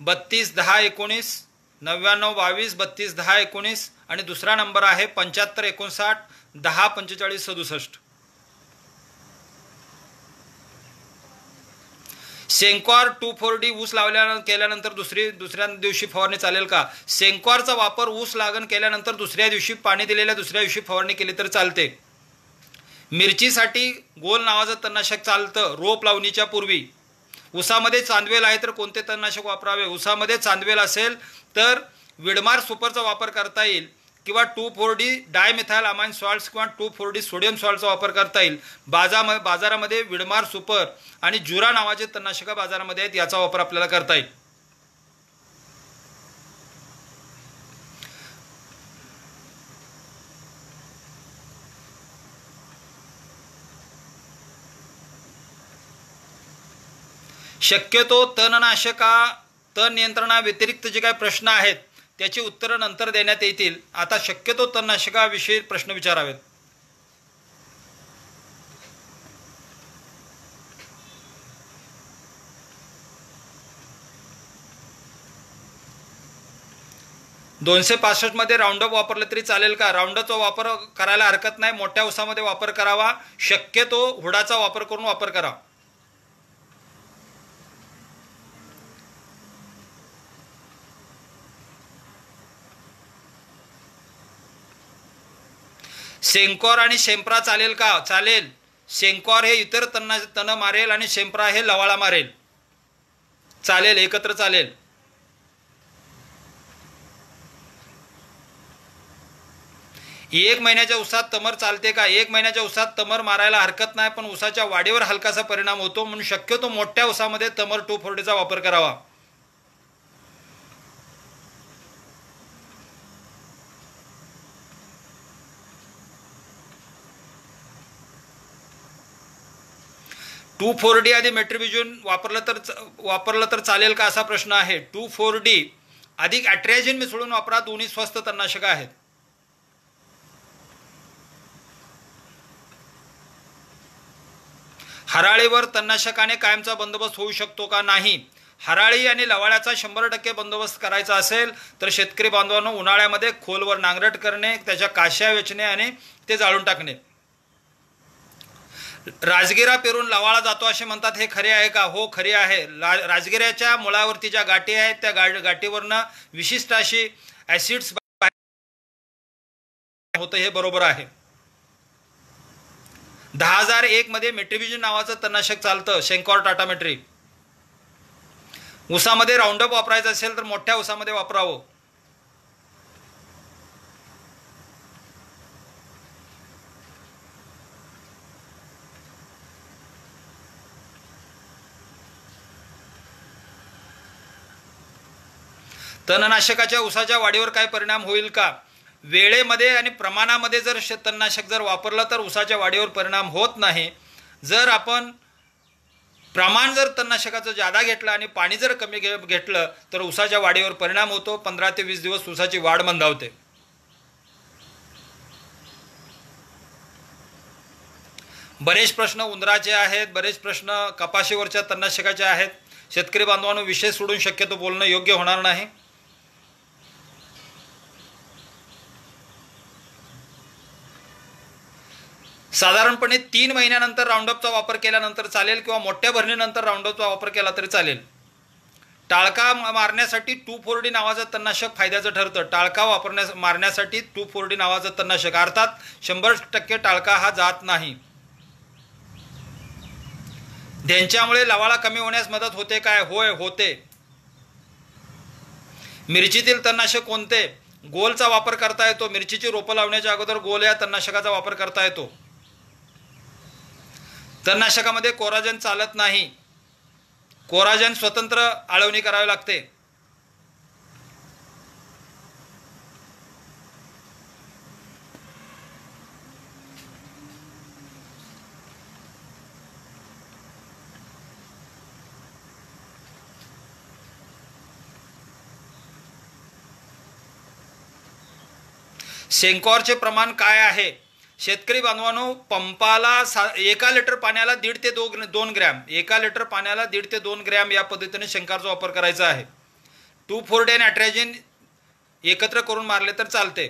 32 10 19 9922 32 10 19 आणि दुसरा नंबर आहे 7559 10 45 67. सेंकॉर 2,4-D ऊस केल्यानंतर दुसऱ्या दिवशी फवारणी चालेल का? सेंकॉरचा वापर ऊस लागण केल्यानंतर दुसऱ्या दिवशी पाणी दिलेल्या दुसऱ्या दिवशी फवारणी केली तर चालते. मिरचीसाठी गोल नावाचं तणनाशक चालतं रोप लावणीच्या पूर्वी. ऊसामध्ये चांदवेल आहे तर कोणते तणनाशक वापरावे? ऊसामध्ये चांदवेल असेल तर विडमार सुपरचा वापर करता येईल किंवा 2,4-D डायमिथाइल अमाइन सॉल्ट्स किंवा 2,4-D सोडियम सॉल्टचा वापर करता येईल. बाजारामध्ये विडमार सुपर आणि जुरा नावाचे तणनाशक बाजारामध्ये आहेत, याचा वापर आपल्याला करता येईल. शक्यतो तण नियंत्रणाव्यतिरिक्त जे काही प्रश्न आहेत त्याची उत्तरं नंतर देण्यात येतील. आता शक्यतो तणनाशकाविषयी प्रश्न विचारावेत. मध्ये राऊंडअप वापरलं तरी चालेल का? राऊंडअपचा वापर करायला हरकत नाही. मोठ्या ऊसामध्ये वापर करावा. शक्यतो हुडाचा वापर करून वापर करा. सेंकॉर आणि शेंप्रा चालेल का? चालेल. सेंकॉर हे इतर तण मारेल आणि शेंप्रा हे लवाळा मारेल. चालेल, एकत्र चालेल. एक महिन्याच्या ऊसात तमर चालते का? 1 महिन्याच्या ऊसात तमर मारायला हरकत नाही, पण ऊसाच्या वाढीवर हलकासा परिणाम होतो म्हणून शक्यतो मोठ्या ऊसामध्ये तमर 2,4-Dचा वापर करावा. टू 4D आधी मेट्रिबिजिन वापरलं तर चालेल का असा प्रश्न आहे. 2,4-D अधिक ॲट्रॅझिन मिसळून वापरा. दोन्ही स्वस्त तणनाशक आहेत. हराळीवर तणनाशकाने कायमचा बंदोबस्त होऊ शकतो का? नाही. हराळी आणि लवाळ्याचा 100% बंदोबस्त करायचा असेल तर शेतकरी बांधवांनो उन्हाळ्यामध्ये खोलवर नांगरट करणे, त्याच्या काश्या वेचणे आणि ते जाळून टाकणे. राजगिरा पेरून लवाळा जातो असे म्हणतात, हे खरे आहे का? हो, खरे आहे. राजगिऱ्याच्या मुळावरती ज्या गाठी आहेत त्या गाठीवरनं विशिष्ट अशी ऍसिड्स होतं, हे बरोबर आहे. 10,001 मध्ये मेट्रिबिजिन नावाचं तणनाशक चालतं, सेंकॉर टाटामेट्री. ऊसामध्ये राऊंडअप वापरायचं असेल तर मोठ्या ऊसामध्ये वापरावं. तणनाशकाच्या ऊसाच्या वाढीवर काय परिणाम होईल का? वेळेमध्ये आणि प्रमाणामध्ये जर तणनाशक वापरलं तर ऊसाच्या वाढीवर परिणाम होत नाही. जर आपण प्रमाण तणनाशकाचं जादा घेतलं आणि पाणी जर कमी घेतलं तर ऊसाच्या वाढीवर परिणाम होतो. 15 ते 20 दिवस ऊसाची वाढ मंदावते. बरेच प्रश्न उंदराचे आहेत, बरेच प्रश्न कपाशीवरच्या तणनाशकाचे आहेत. शेतकरी बांधवांनो विषय सोडून शक्यतो बोलणं योग्य होणार नाही. साधारणपणे 3 महिन्यानंतर राऊंडअपचा वापर केल्यानंतर चालेल किंवा मोठ्या भरणीनंतर राऊंडअपचा वापर केला तरी चालेल. टाळका मारण्यासाठी 2,4-D नावाचं तणनाशक फायद्याचं ठरतं. टाळका मारण्यासाठी 2,4-D नावाचं तणनाशक, अर्थात 100% टाळका हा जात नाही. त्यांच्यामुळे लवाळा कमी होण्यास मदत होते काय? होय, होते. मिरचीतील तणनाशक कोणते? गोलचा वापर करता येतो. मिरचीची रोपं लावण्याच्या अगोदर गोल या तणनाशकाचा वापर करता येतो. तणनाशकामध्ये कोराजन चालत नाही. कोराजन स्वतंत्र आळवणी करावी लागते. सेंकॉरचे प्रमाण काय आहे? शेतकरी बांधवांनो, पंपाला 1 लिटर पाण्याला 1.5 ते 2 ग्रॅम, 1 लिटर पाण्याला 1.5 ते 2 ग्रॅम या पद्धतीने शेंकॉरचा वापर करायचा आहे. 2,4-D आणि अट्रॅजिन एकत्र करून मारले तर चालते.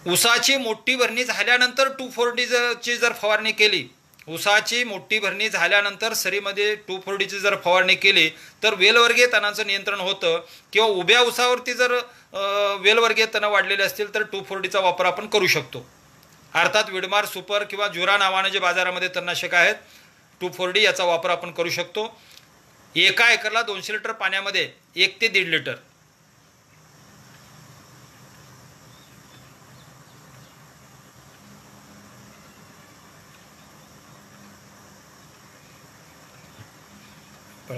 ऊसाची मोठी भरणी झाल्यानंतर 2,4-D ची जर फवारणी केली, ऊसाची मोठी भरणी झाल्यानंतर सरीमध्ये 2,4-D जर फवारणी केली तर वेलवर्गीय तणांचं नियंत्रण होतं. किंवा उभ्या ऊसावरती जर वेलवर्गीय तण वाढलेले असतील तर 2,4-Dचा वापर आपण करू शकतो. अर्थात विडमार सुपर किंवा जुरा नावाने जे बाजारामध्ये तणनाशक आहेत, 2,4-D याचा वापर आपण करू शकतो. 1 एकरला 200 लिटर पाण्यामध्ये 1 ते 1.5 लिटर.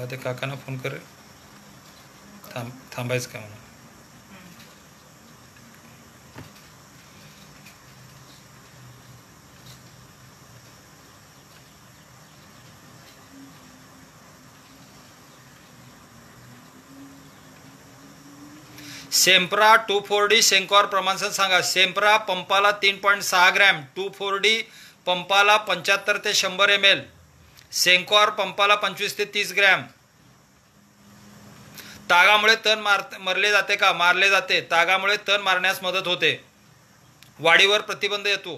ते काकांना फोन करे, थांबायचं का म्हणून. सेम्प्रा 2,4-D सेंकॉर प्रमाण सांगा. सेम्प्रा पंपाला 3.6 ग्रॅम, 2,4-D पंपाला 75 ते 100 ml, सेंकॉर पंपाला 25 ते 30 ग्रॅम. तागामुळे तण मरले जाते का? मारले जाते. तागामुळे तण मारण्यास मदत होते. वाढीवर प्रतिबंध येतो.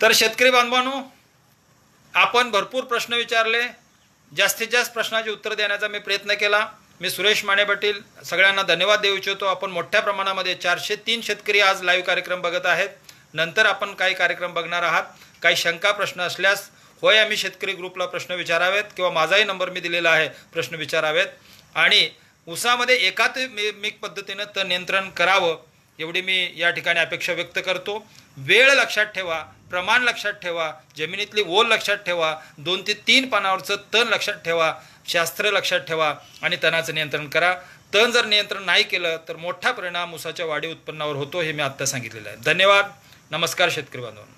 तर शेतकरी बांधवांनो, आपण भरपूर प्रश्न विचारले. जास्तीत जास्त प्रश्नाची उत्तर देण्याचा मी प्रयत्न केला. मी सुरेश माने पाटील सगळ्यांना धन्यवाद देऊ इच्छितो. आपण मोठ्या प्रमाणामध्ये 403 शेतकरी आज लाईव्ह कार्यक्रम बघत आहेत. नंतर आपण काही कार्यक्रम बघणार आहात. काही शंका प्रश्न असल्यास होय आम्ही शेतकरी ग्रुपला प्रश्न विचारावेत किंवा माझाही नंबर मी दिलेला आहे, प्रश्न विचारावेत. आणि ऊसामध्ये एकात्मिक पद्धतीनं तण नियंत्रण करावं एवढी मी या ठिकाणी अपेक्षा व्यक्त करतो. वेळ लक्षात ठेवा, प्रमाण लक्षात ठेवा, जमिनीतली ओल लक्षात ठेवा, 2 ते 3 पानावरचं तण लक्षात ठेवा, शास्त्र लक्षात ठेवा आणि तणाचं नियंत्रण करा. तण जर नियंत्रण नाही केलं तर मोठा परिणाम ऊसाच्या वाढी उत्पन्नावर होतो, हे मी आत्ता सांगितलेलं आहे. धन्यवाद. नमस्कार शेतकरी बांधवांनो.